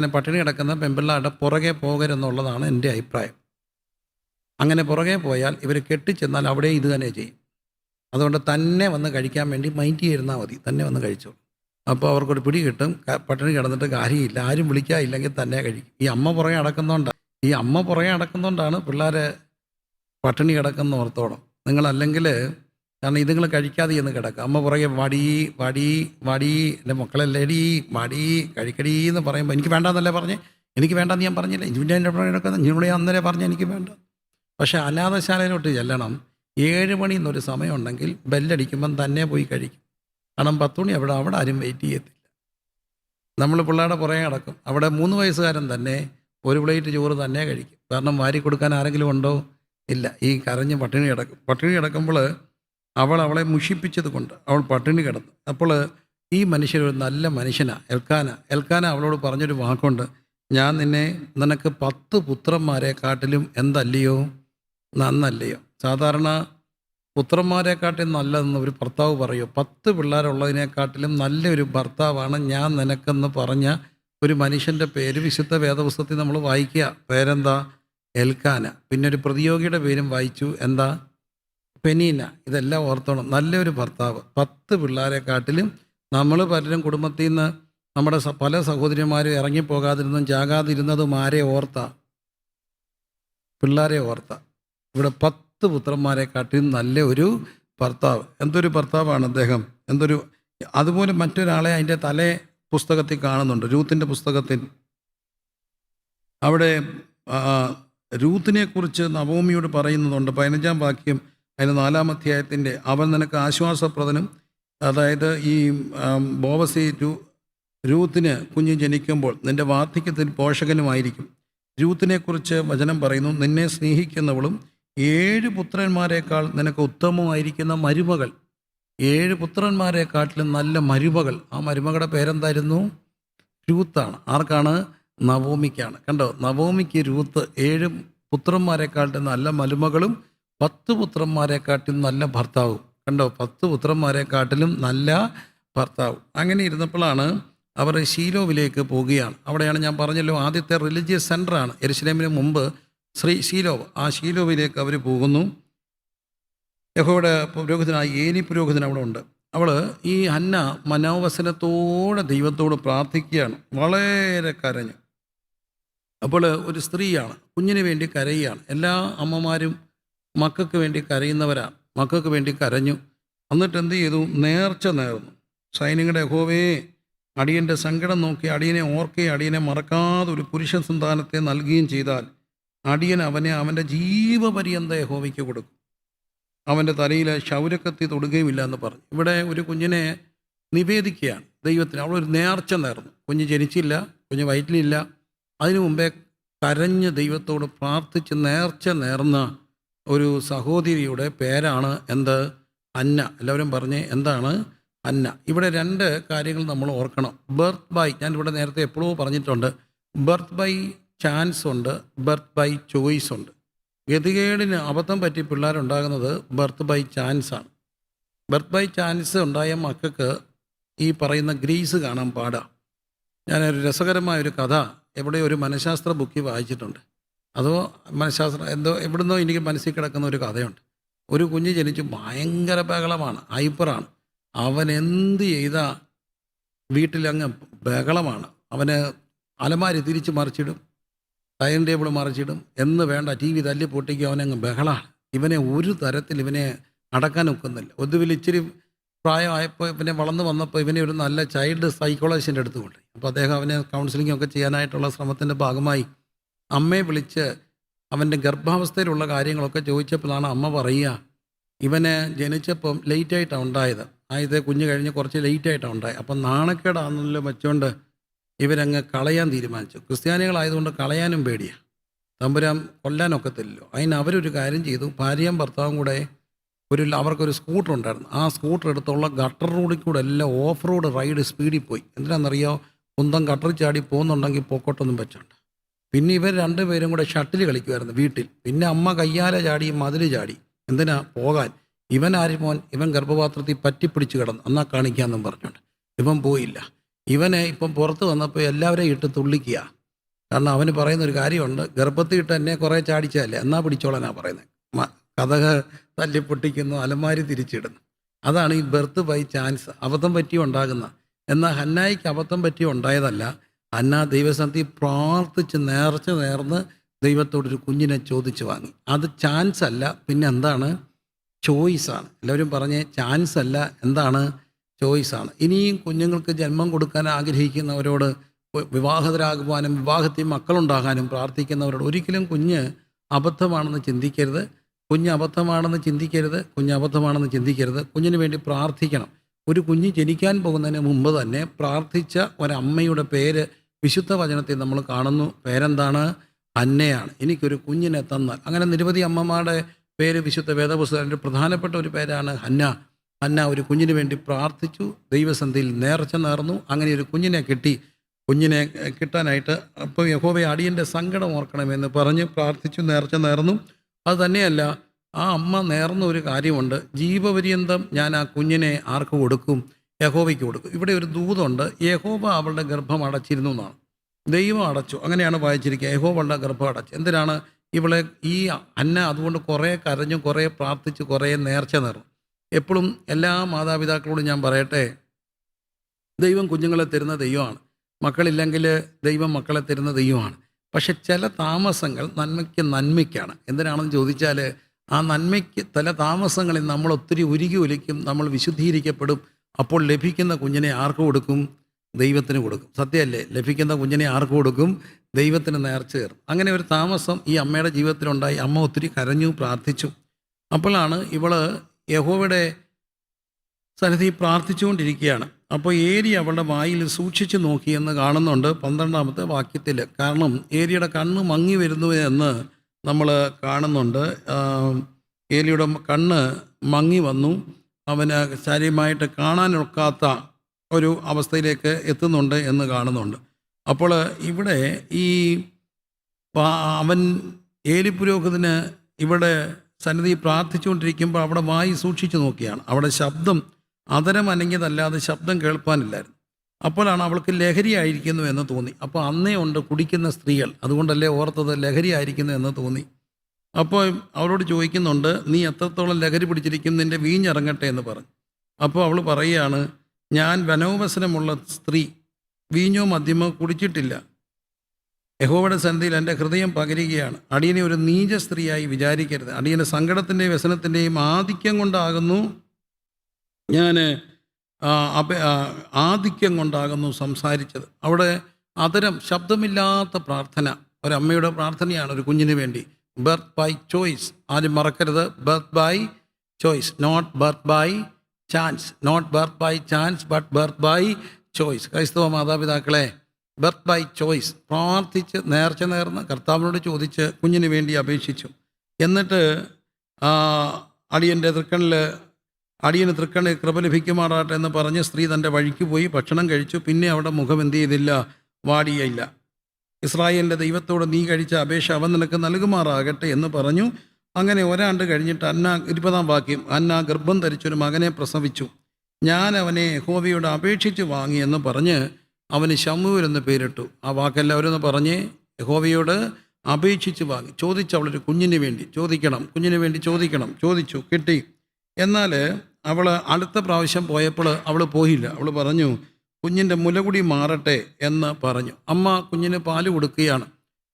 അങ്ങനെ പട്ടിണി കിടക്കുന്ന പെൺപിള്ളാരുടെ പുറകെ പോകരുതെന്നുള്ളതാണ് എൻ്റെ അഭിപ്രായം. അങ്ങനെ പുറകെ പോയാൽ ഇവർ കെട്ടിച്ചെന്നാൽ അവിടെ ഇത് തന്നെ ചെയ്യും. അതുകൊണ്ട് തന്നെ വന്ന് കഴിക്കാൻ വേണ്ടി മൈൻഡ് ചെയ്തിരുന്നാൽ മതി, തന്നെ വന്ന് കഴിച്ചോളൂ. അപ്പോൾ അവർക്കൊരു പിടി കിട്ടും. പട്ടിണി കിടന്നിട്ട് കാര്യമില്ല, ആരും വിളിക്കാനില്ലെങ്കിൽ തന്നെ കഴിക്കും. ഈ അമ്മ പുറകെ അടക്കുന്നതുകൊണ്ടാണ് പിള്ളേരെ പട്ടിണി കിടക്കുന്ന ഓർത്തോളം. നിങ്ങളല്ലെങ്കിൽ കാരണം ഇതുങ്ങൾ കഴിക്കാതെ എന്ന് കിടക്കുക. അമ്മ പുറകെ വടി എൻ്റെ മക്കളല്ലേടി വടി കഴിക്കടി എന്ന് പറയുമ്പോൾ എനിക്ക് വേണ്ടാന്നല്ലേ പറഞ്ഞേ, എനിക്ക് വേണ്ടെന്ന് ഞാൻ പറഞ്ഞില്ല. എൻ്റെ പുറകെ കിടക്കുന്ന നിങ്ങളുടെ അന്നേരം പറഞ്ഞ് എനിക്ക് വേണ്ട. പക്ഷേ അനാഥശാലയിലോട്ട് ചെല്ലണം. 7 മണി എന്നൊരു സമയം ഉണ്ടെങ്കിൽ ബെല്ലടിക്കുമ്പം തന്നെ പോയി കഴിക്കും. കാരണം 10 മണി അവിടെ ആരും വെയിറ്റ് ചെയ്യത്തില്ല. നമ്മൾ പിള്ളേരുടെ പുറകെ കിടക്കും. അവിടെ 3 വയസ്സുകാരൻ തന്നെ ഒരു പ്ലേറ്റ് ചോറ് തന്നെ കഴിക്കും. കാരണം വാരി കൊടുക്കാൻ ആരെങ്കിലും ഉണ്ടോ? ഇല്ല. ഈ കരഞ്ഞ് പട്ടിണി കിടക്കുമ്പോൾ അവളെ മുഷിപ്പിച്ചത് കൊണ്ട് അവൾ പട്ടിണി കിടന്നു. അപ്പോൾ ഈ മനുഷ്യനൊരു നല്ല മനുഷ്യനാണ് എൽക്കാന അവളോട് പറഞ്ഞൊരു വാക്കുണ്ട്, ഞാൻ നിനക്ക് 10 പുത്രന്മാരെക്കാട്ടിലും എന്തല്ലയോ നന്നല്ലയോ. സാധാരണ പുത്രന്മാരെക്കാട്ടിലും നല്ലതെന്ന് ഒരു ഭർത്താവ് പറയും. 10 പിള്ളേരുള്ളതിനെക്കാട്ടിലും നല്ലൊരു ഭർത്താവാണ് ഞാൻ നിനക്കെന്ന് പറഞ്ഞ ഒരു മനുഷ്യൻ്റെ പേര് വിശുദ്ധ വേദപുസ്തകത്തിൽ നമ്മൾ വായിക്കുക. പേരെന്താ? എൽക്കാന. പിന്നെ ഒരു പ്രതിയോഗിയുടെ പേരും വായിച്ചു, എന്താ? പെനീന. ഇതെല്ലാം ഓർത്തോണം. നല്ലൊരു ഭർത്താവ്. 10 പിള്ളേരെക്കാട്ടിലും നമ്മൾ പലരും കുടുംബത്തിൽ നിന്ന് നമ്മുടെ പല സഹോദരിമാരും ഇറങ്ങിപ്പോകാതിരുന്നതും ചാകാതിരുന്നതും ആരെ ഓർത്താ? പിള്ളേരെ ഓർത്താ. ഇവിടെ 10 പുത്രന്മാരെക്കാട്ടിലും നല്ല ഒരു ഭർത്താവ്. എന്തൊരു ഭർത്താവാണ് അദ്ദേഹം! അതുപോലെ മറ്റൊരാളെ അതിൻ്റെ തലേ പുസ്തകത്തിൽ കാണുന്നുണ്ട്, രൂത്തിൻ്റെ പുസ്തകത്തിൽ. അവിടെ രൂത്തിനെ കുറിച്ച് നവോമിയോട് പറയുന്നതുണ്ട്. 15-ാം വാക്യം, അതിന് 4-ാം അധ്യായത്തിൻ്റെ. അവൻ നിനക്ക് ആശ്വാസപ്രദനും, അതായത് ഈ ബോവസി രൂത്തിന് കുഞ്ഞ് ജനിക്കുമ്പോൾ നിൻ്റെ വാർദ്ധക്യത്തിൽ പോഷകനുമായിരിക്കും. രൂത്തിനെക്കുറിച്ച് വചനം പറയുന്നു, നിന്നെ സ്നേഹിക്കുന്നവളും 7 പുത്രന്മാരെക്കാൾ നിനക്ക് ഉത്തമമായിരിക്കുന്ന മരുമകൾ. 7 പുത്രന്മാരെക്കാട്ടിലും നല്ല മരുമകൾ. ആ മരുമകളുടെ പേരെന്തായിരുന്നു? രൂത്താണ്. ആർക്കാണ്? നവോമിക്കാണ്. കണ്ടോ, നവോമിക്ക് രൂത്ത് 7 പുത്രന്മാരെക്കാട്ടിലും നല്ല മരുമകളും 10 പുത്രന്മാരെക്കാട്ടിലും നല്ല ഭർത്താവും. കണ്ടോ, 10 പുത്രന്മാരെക്കാട്ടിലും നല്ല ഭർത്താവ്. അങ്ങനെ ഇരുന്നപ്പോഴാണ് അവർ ശീലോവിലേക്ക് പോവുകയാണ്. അവിടെയാണ് ഞാൻ പറഞ്ഞല്ലോ, ആദ്യത്തെ റിലീജിയസ് സെൻ്ററാണ് യെരുശലേമിന് മുമ്പ് ശീലോവ്. ആ ശീലോവിലേക്ക് അവർ പോകുന്നു. യഹോവയുടെ പുരോഹിതനായ ഏലി പുരോഹിതൻ അവിടെ ഉണ്ട്. അവൾ ഈ ഹന്ന മനോവസനത്തോടെ ദൈവത്തോട് പ്രാർത്ഥിക്കുകയാണ്. വളരെ കരഞ്ഞു. അപ്പോൾ ഒരു സ്ത്രീയാണ്, കുഞ്ഞിന് വേണ്ടി കരയുകയാണ്. എല്ലാ അമ്മമാരും മക്കൾക്ക് വേണ്ടി കരയുന്നവരാണ്. മക്കൾക്ക് വേണ്ടി കരഞ്ഞു. എന്നിട്ട് എന്ത് ചെയ്തു? നേർച്ച നേർന്നു. സൈന്യങ്ങളുടെ യഹോവേ, അടിയൻ്റെ സങ്കടം നോക്കി അടിയനെ ഓർക്കുകയും അടിയനെ മറക്കാതെ ഒരു പുരുഷ സന്താനത്തെ നൽകുകയും ചെയ്താൽ അടിയൻ അവൻ്റെ ജീവപര്യന്ത യഹോവയ്ക്ക് കൊടുക്കും. അവൻ്റെ തലയിൽ ക്ഷൗരക്കത്തി തൊടുകയുമില്ല എന്ന് പറഞ്ഞു. ഇവിടെ ഒരു കുഞ്ഞിനെ നിവേദിക്കുകയാണ് ദൈവത്തിന്. അവളൊരു നേർച്ച നേർന്നു. കുഞ്ഞ് ജനിച്ചില്ല, കുഞ്ഞ് വയറ്റിലില്ല. അതിനു മുമ്പേ കരഞ്ഞ് ദൈവത്തോട് പ്രാർത്ഥിച്ച് നേർച്ച നേർന്ന ഒരു സഹോദരിയുടെ പേരാണ് എന്ത്? അന്ന. എല്ലാവരും പറഞ്ഞേ, എന്താണ്? അന്ന. ഇവിടെ 2 കാര്യങ്ങൾ നമ്മൾ ഓർക്കണം. ബർത്ത് ബൈ, ഞാനിവിടെ നേരത്തെ എപ്പോഴോ പറഞ്ഞിട്ടുണ്ട്, ബർത്ത് ബൈ ചാൻസ് ഉണ്ട്, ബർത്ത് ബൈ ചോയ്സ് ഉണ്ട്. ഗതികേടിന് അബദ്ധം പറ്റി പിള്ളേരുണ്ടാകുന്നത് ബർത്ത് ബൈ ചാൻസാണ്. ബർത്ത് ബൈ ചാൻസ് ഉണ്ടായ മക്കൾക്ക് ഈ പറയുന്ന ഗ്രേസ് കാണാൻ പാടാം. ഞാനൊരു രസകരമായൊരു കഥ എവിടെ ഒരു മനഃശാസ്ത്ര ബുക്കിൽ വായിച്ചിട്ടുണ്ട്. അതോ എവിടുന്നോ എനിക്ക് മനസ്സിൽ കിടക്കുന്ന ഒരു കഥയുണ്ട്. ഒരു കുഞ്ഞ് ജനിച്ച് ഭയങ്കര ബഹളമാണ്, ഹൈപ്പറാണ്. അവൻ എന്ത് ചെയ്താ വീട്ടിലങ്ങ് ബഹളമാണ്. അവന് അലമാരി തിരിച്ച് മറിച്ചിടും, ഡൈനിങ് ടേബിൾ മറിച്ചിടും, എന്ന് വേണ്ട TV തല്ലി പൊട്ടിക്കും. അവനങ്ങ് ബഹളമാണ്. ഇവനെ ഒരു തരത്തിൽ ഇവനെ അടക്കാൻ ഒക്കുന്നില്ല. ഒടുവിൽ ഇച്ചിരി പ്രായമായപ്പോൾ ഇവനെ വളർന്നു വന്നപ്പോൾ ഇവനെ ഒരു നല്ല ചൈൽഡ് സൈക്കോളജിസ്റ്റിൻ്റെ അടുത്ത് കൊണ്ടുപോയി. അപ്പോൾ അദ്ദേഹം അവനെ കൗൺസിലിംഗ് ഒക്കെ ചെയ്യാനായിട്ടുള്ള ശ്രമത്തിൻ്റെ ഭാഗമായി അമ്മയെ വിളിച്ച് അവൻ്റെ ഗർഭാവസ്ഥയിലുള്ള കാര്യങ്ങളൊക്കെ ചോദിച്ചപ്പോഴാണ് അമ്മ പറയുക, ഇവന് ജനിച്ചപ്പം ലേറ്റായിട്ടാണ് ഉണ്ടായത്. ആയത് കുഞ്ഞ് കഴിഞ്ഞ് കുറച്ച് ലേറ്റായിട്ടാണ് ഉണ്ടായത്. അപ്പം നാണക്കേടാണെന്നല്ലോ വെച്ചുകൊണ്ട് ഇവരങ്ങ് കളയാൻ തീരുമാനിച്ചു. ക്രിസ്ത്യാനികളായതുകൊണ്ട് കളയാനും പേടിയാണ്, തമ്പുരാൻ കൊല്ലാനൊക്കത്തില്ലല്ലോ. അതിന് അവരൊരു കാര്യം ചെയ്തു. ഭാര്യയും ഭർത്താവും കൂടെ അവർക്കൊരു സ്കൂട്ടർ ഉണ്ടായിരുന്നു. ആ സ്കൂട്ടർ എടുത്തുള്ള ഗട്ടർ റോഡിൽ കൂടെ എല്ലാം ഓഫ് റോഡ് റൈഡ് സ്പീഡിൽ പോയി. എന്തിനാണെന്നറിയോ? കുന്തം ഗട്ടറിൽ ചാടി പോകുന്നുണ്ടെങ്കിൽ പോക്കോട്ടൊന്നും പറ്റുന്നുണ്ട്. പിന്നെ ഇവർ 2 പേരും കൂടെ ഷട്ടിൽ കളിക്കുമായിരുന്നു വീട്ടിൽ. പിന്നെ അമ്മ കയ്യാല ചാടി മതിൽ ചാടി. എന്തിനാ? പോകാൻ. ഇവൻ ഗർഭപാത്രത്തിൽ പറ്റിപ്പിടിച്ച് കിടന്നു, എന്നാൽ കാണിക്കാമെന്നും പറഞ്ഞുകൊണ്ട് ഇവൻ പോയില്ല. ഇവനെ ഇപ്പം പുറത്ത് വന്നപ്പോൾ എല്ലാവരെയും ഇട്ട് തുള്ളിക്കുക. കാരണം അവന് പറയുന്നൊരു കാര്യമുണ്ട്, ഗർഭത്തിൽ ഇട്ട് എന്നെ കുറേ ചാടിച്ചതല്ലേ, എന്നാ പിടിച്ചോളനാണ് പറയുന്നത്. കതക് തല്ലി പൊട്ടിക്കുന്നു, അലമാരി തിരിച്ചിടുന്നു. അതാണ് ഈ ബർത്ത് ബൈ ചാൻസ്, അബദ്ധം പറ്റി ഉണ്ടാകുന്ന. എന്നാൽ ഹന്നായിക്ക് അബദ്ധം പറ്റി ഉണ്ടായതല്ല. ഹന്ന ദൈവസന്നിധി പ്രാർത്ഥിച്ച് നേർന്ന് ദൈവത്തോടൊരു കുഞ്ഞിനെ ചോദിച്ചു വാങ്ങി. അത് ചാൻസ് അല്ല, പിന്നെ എന്താണ്? ചോയ്സാണ്. എല്ലാവരും പറഞ്ഞേ, ചാൻസ് അല്ല, എന്താണ്? ചോയ്സാണ്. ഇനിയും കുഞ്ഞുങ്ങൾക്ക് ജന്മം കൊടുക്കാൻ ആഗ്രഹിക്കുന്നവരോട്, വിവാഹിതരാകുവാനും വിവാഹത്തിൽ മക്കളുണ്ടാകാനും പ്രാർത്ഥിക്കുന്നവരോട് ഒരിക്കലും കുഞ്ഞ് അബദ്ധമാണെന്ന് ചിന്തിക്കരുത്. കുഞ്ഞ് അബദ്ധമാണെന്ന് ചിന്തിക്കരുത്. കുഞ്ഞിന് വേണ്ടി പ്രാർത്ഥിക്കണം. ഒരു കുഞ്ഞ് ജനിക്കാൻ പോകുന്നതിന് മുമ്പ് തന്നെ പ്രാർത്ഥിച്ച ഒരമ്മയുടെ പേര് വിശുദ്ധ വചനത്തിൽ നമ്മൾ കാണുന്നു. പേരെന്താണ്? ഹന്നയാണ്. എനിക്കൊരു കുഞ്ഞിനെ തന്നാൽ. അങ്ങനെ നിരവധി അമ്മമാരുടെ പേര് വിശുദ്ധ വേദപുസ്തകത്തിൻ്റെ പ്രധാനപ്പെട്ട ഒരു പേരാണ് ഹന്ന. ഹന്ന ഒരു കുഞ്ഞിന് വേണ്ടി പ്രാർത്ഥിച്ചു, ദൈവസന്നിധിയിൽ നേർന്നു. അങ്ങനെ ഒരു കുഞ്ഞിനെ കിട്ടി. കുഞ്ഞിനെ കിട്ടാനായിട്ട് അപ്പോൾ യഹോവയെ അടിയൻ്റെ സങ്കടം ഓർക്കണമെന്ന് പറഞ്ഞ് പ്രാർത്ഥിച്ചു, നേർന്നു. അത് തന്നെയല്ല, ആ അമ്മ നേർന്ന ഒരു കാര്യമുണ്ട്, ജീവപര്യന്തം ഞാൻ ആ കുഞ്ഞിനെ ആർക്ക് കൊടുക്കും? യഹോവയ്ക്ക് കൊടുക്കും. ഇവിടെ ഒരു ദൂതുണ്ട്, യഹോവ അവളുടെ ഗർഭം അടച്ചിരുന്നു എന്നാണ്. ദൈവം അടച്ചു, അങ്ങനെയാണ് വായിച്ചിരിക്കുക. യഹോവ അവളുടെ ഗർഭം അടച്ചു. എന്തിനാണ്? ഇവളെ ഈ അന്ന അതുകൊണ്ട് കുറേ കരഞ്ഞു, കുറേ പ്രാർത്ഥിച്ചു, കുറേ നേർന്നു. എപ്പോഴും എല്ലാ മാതാപിതാക്കളോടും ഞാൻ പറയട്ടെ, ദൈവം കുഞ്ഞുങ്ങളെ തരുന്ന ദൈവമാണ്. മക്കളില്ലെങ്കിൽ ദൈവം മക്കളെ തരുന്ന ദൈവമാണ്. പക്ഷെ ചില താമസങ്ങൾ നന്മയ്ക്കാണ്. എന്തിനാണെന്ന് ചോദിച്ചാൽ, ആ നന്മയ്ക്ക് ചില താമസങ്ങളിൽ നമ്മൾ ഒത്തിരി ഉരുകി ഒലിക്കും, നമ്മൾ വിശുദ്ധീകരിക്കപ്പെടും. അപ്പോൾ ലഭിക്കുന്ന കുഞ്ഞിനെ ആർക്ക് കൊടുക്കും? ദൈവത്തിന് കൊടുക്കും. സത്യമല്ലേ? ലഭിക്കുന്ന കുഞ്ഞിനെ ആർക്ക് കൊടുക്കും? ദൈവത്തിന് നേർച്ച ചേർക്കും. അങ്ങനെ ഒരു താമസം ഈ അമ്മയുടെ ജീവിതത്തിലുണ്ടായി. അമ്മ ഒത്തിരി കരഞ്ഞു, പ്രാർത്ഥിച്ചു. അപ്പോഴാണ് ഇവള് യഹോവയുടെ സന്നിധി പ്രാർത്ഥിച്ചുകൊണ്ടിരിക്കുകയാണ്. അപ്പോൾ ഏലി അവളുടെ വായിൽ സൂക്ഷിച്ചു നോക്കിയെന്ന് കാണുന്നുണ്ട് 12-ാമത്തെ വാക്യത്തിൽ. കാരണം ഏലിയുടെ കണ്ണ് മങ്ങി വരുന്നു എന്ന് നമ്മൾ കാണുന്നുണ്ട്. ഏലിയുടെ കണ്ണ് മങ്ങി വന്നു, അവന് ശാരീരമായിട്ട് കാണാനൊക്കാത്ത ഒരു അവസ്ഥയിലേക്ക് എത്തുന്നുണ്ട് എന്ന് കാണുന്നുണ്ട്. അപ്പോൾ ഇവിടെ ഈ അവൻ ഏലി പുരോഹിതന് ഇവിടെ സന്നിധി പ്രാർത്ഥിച്ചുകൊണ്ടിരിക്കുമ്പോൾ അവിടെ വായി സൂക്ഷിച്ചു നോക്കിയാണ്. അവിടെ ശബ്ദം അതരം അനങ്ങിയതല്ലാതെ ശബ്ദം കേൾപ്പാനില്ലായിരുന്നു. അപ്പോഴാണ് അവൾക്ക് ലഹരി ആയിരിക്കുന്നു എന്ന് തോന്നി. അപ്പോൾ അന്നേ ഉണ്ട് കുടിക്കുന്ന സ്ത്രീകൾ, അതുകൊണ്ടല്ലേ ഓർത്തത് ലഹരി ആയിരിക്കുന്നു എന്ന് തോന്നി. അപ്പോൾ അവളോട് ചോദിക്കുന്നുണ്ട്, നീ എത്രത്തോളം ലഹരി പിടിച്ചിരിക്കും, നിൻ്റെ വീഞ്ഞിറങ്ങട്ടെ എന്ന് പറഞ്ഞു. അപ്പോൾ അവൾ പറയുകയാണ്, ഞാൻ വനോവസനമുള്ള സ്ത്രീ, വീഞ്ഞോ മദ്യമോ കുടിച്ചിട്ടില്ല. യഹോവയുടെ സന്നിധിയിൽ എൻ്റെ ഹൃദയം പകരുകയാണ്. അടിയനെ ഒരു നീച സ്ത്രീയായി വിചാരിക്കരുത്. അടിയൻ്റെ സങ്കടത്തിൻ്റെയും വ്യസനത്തിൻ്റെയും ആധിക്യം കൊണ്ടാകുന്നു ആധിക്യം കൊണ്ടാകുന്നു സംസാരിച്ചത്. അവിടെ അതരം ശബ്ദമില്ലാത്ത പ്രാർത്ഥന, ഒരമ്മയുടെ പ്രാർത്ഥനയാണ് ഒരു കുഞ്ഞിന് വേണ്ടി. ബർത്ത് ബൈ ചോയ്സ്, ആരും മറക്കരുത്. Birth by choice, not birth by chance. Not birth by chance but birth by choice. ക്രൈസ്തവ മാതാപിതാക്കളെ, ബർത്ത് ബൈ ചോയ്സ്. പ്രാർത്ഥിച്ച് നേർന്ന് കർത്താവിനോട് ചോദിച്ച് കുഞ്ഞിന് വേണ്ടി അപേക്ഷിച്ചു. എന്നിട്ട് അടിയന് തൃക്കണ്ണിൽ കൃപ ലഭിക്കുമാറാട്ടെ എന്ന് പറഞ്ഞ് സ്ത്രീ തൻ്റെ വഴിക്ക് പോയി ഭക്ഷണം കഴിച്ചു. പിന്നെ അവിടെ മുഖം എന്ത് ചെയ്തില്ല? വാടിയില്ല. ഇസ്രായേലിൻ്റെ ദൈവത്തോട് നീ കഴിച്ച അപേക്ഷ അവൻ നിനക്ക് നൽകുമാറാകട്ടെ എന്ന് പറഞ്ഞു. അങ്ങനെ ഒരാണ്ട് കഴിഞ്ഞിട്ട് 20-ാം വാക്യം, അന്ന ഗർഭം ധരിച്ചൊരു മകനെ പ്രസവിച്ചു. ഞാൻ അവനെ യഹോവയോട് അപേക്ഷിച്ച് വാങ്ങി എന്ന് പറഞ്ഞ് അവന് ശമൂവേൽ എന്ന് പേരിട്ടു. ആ വാക്കെല്ലാവരും ഒന്ന് പറഞ്ഞ്, യഹോവയോട് അപേക്ഷിച്ച് വാങ്ങി. ചോദിച്ചവളൊരു കുഞ്ഞിന് വേണ്ടി ചോദിച്ചു, കിട്ടി. എന്നാൽ അവൾ അടുത്ത പ്രാവശ്യം പോയപ്പോൾ അവൾ പോയില്ല. അവൾ പറഞ്ഞു, കുഞ്ഞിൻ്റെ മുലകുടി മാറട്ടെ എന്ന് പറഞ്ഞു. അമ്മ കുഞ്ഞിന് പാല് കൊടുക്കുകയാണ്.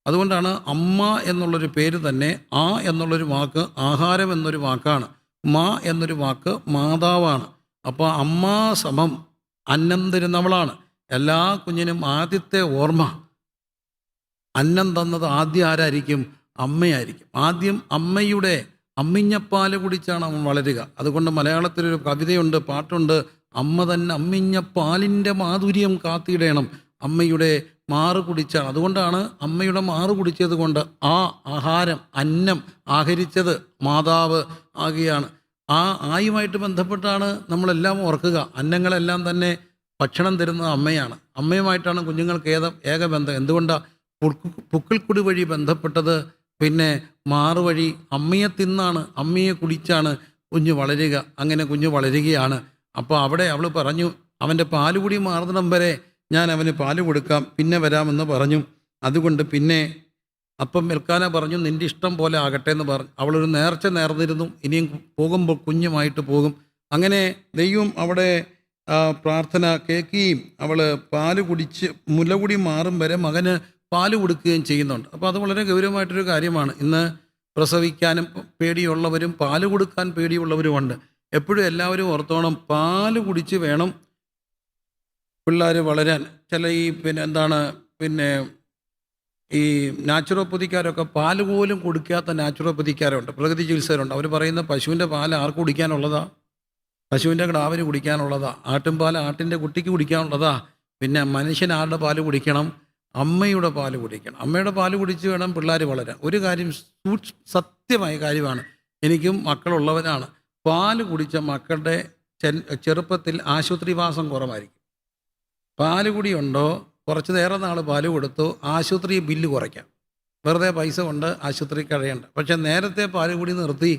അതുകൊണ്ടാണ് അമ്മ എന്നുള്ളൊരു പേര് തന്നെ. ആ എന്നുള്ളൊരു വാക്ക് ആഹാരം എന്നൊരു വാക്കാണ്. മാ എന്നൊരു വാക്ക് മാതാവാണ്. അപ്പോൾ അമ്മ സമം അന്നം തരുന്നവളാണ്. എല്ലാ കുഞ്ഞിനും ആദ്യത്തെ ഓർമ്മ, അന്നം തന്നത് ആദ്യം ആരായിരിക്കും? അമ്മയായിരിക്കും. ആദ്യം അമ്മയുടെ അമ്മിഞ്ഞപ്പാല് കുടിച്ചാണ് അവൻ വളരുക. അതുകൊണ്ട് മലയാളത്തിലൊരു കവിതയുണ്ട്, പാട്ടുണ്ട്, അമ്മ തന്നെ അമ്മിഞ്ഞപ്പാലിൻ്റെ മാധുര്യം കാത്തിടണം, അമ്മയുടെ മാറ് കുടിച്ചാണ്. അതുകൊണ്ടാണ് അമ്മയുടെ മാറ് കുടിച്ചത് കൊണ്ട് ആ ആഹാരം, അന്നം ആഹരിച്ചത് മാതാവ് ആകുകയാണ്. ആ ആയുമായിട്ട് ബന്ധപ്പെട്ടാണ് നമ്മളെല്ലാം ഓർക്കുക. അന്നങ്ങളെല്ലാം തന്നെ ഭക്ഷണം തരുന്നത് അമ്മയാണ്. അമ്മയുമായിട്ടാണ് കുഞ്ഞുങ്ങൾക്ക് ഏക ബന്ധം. എന്തുകൊണ്ടാണ്? പുക്കിൾക്കുടി വഴി ബന്ധപ്പെട്ടത്. പിന്നെ മാറ് വഴി അമ്മയെ തിന്നാണ്, അമ്മയെ കുടിച്ചാണ് കുഞ്ഞ് വളരുക. അങ്ങനെ കുഞ്ഞ് വളരുകയാണ്. അപ്പോൾ അവിടെ അവൾ പറഞ്ഞു, അവൻ്റെ പാലുകുടി മാറുന്നിടം വരെ ഞാൻ അവന് പാല് കൊടുക്കാം, പിന്നെ വരാമെന്ന് പറഞ്ഞു. അതുകൊണ്ട് പിന്നെ അപ്പം എൽക്കാന പറഞ്ഞു, നിൻ്റെ ഇഷ്ടം പോലെ ആകട്ടെ എന്ന് പറഞ്ഞു. അവളൊരു നേർച്ച നേർന്നിരുന്നു, ഇനിയും പോകുമ്പോൾ കുഞ്ഞുമായിട്ട് പോകും. അങ്ങനെ ദൈവം അവിടെ പ്രാർത്ഥന കേൾക്കുകയും അവൾ പാല് കുടിച്ച് മുലകുടി മാറും വരെ മകന് പാല് കൊടുക്കുകയും ചെയ്യുന്നുണ്ട്. അപ്പോൾ അത് വളരെ ഗൗരവമായിട്ടൊരു കാര്യമാണ്. ഇന്ന് പ്രസവിക്കാനും പേടിയുള്ളവരും പാല് കൊടുക്കാൻ പേടിയുള്ളവരുമുണ്ട്. എപ്പോഴും എല്ലാവരും ഓർത്തോണം, പാല് കുടിച്ച് വേണം പിള്ളേർ വളരാൻ. ചില ഈ ഈ നാച്ചുറോപ്പതിക്കാരൊക്കെ പാല് പോലും കൊടുക്കാത്ത നാച്ചുറോപ്പതിക്കാരുണ്ട്, പ്രകൃതി ചികിത്സകരുണ്ട്. അവർ പറയുന്ന പശുവിൻ്റെ പാല് ആർക്ക് കുടിക്കാനുള്ളതാ? പശുവിൻ്റെ കിടാവിന് കുടിക്കാനുള്ളതാ. ആട്ടിൻപാൽ ആട്ടിൻ്റെ കുട്ടിക്ക് കുടിക്കാനുള്ളതാ. പിന്നെ മനുഷ്യൻ ആരുടെ പാല് കുടിക്കണം? അമ്മയുടെ പാല് കുടിക്കണം. അമ്മയുടെ പാല് കുടിച്ച് വേണം പിള്ളേർ വളരാൻ. ഒരു കാര്യം സത്യമായ കാര്യമാണ്, എനിക്കും മക്കളുള്ളവരാണ്. പാല് കുടിച്ച മക്കളുടെ ചെറുപ്പത്തിൽ ആശുപത്രിവാസം കുറവായിരിക്കും. പാല് കുടിയുണ്ടോ, കുറച്ച് നേരെ നാൾ പാല് കൊടുത്തു, ആശുപത്രി ബില്ല് കുറയ്ക്കാം, വെറുതെ പൈസ കൊണ്ട് ആശുപത്രി കഴിയണ്ട. പക്ഷെ നേരത്തെ പാല് കുടി നിർത്തി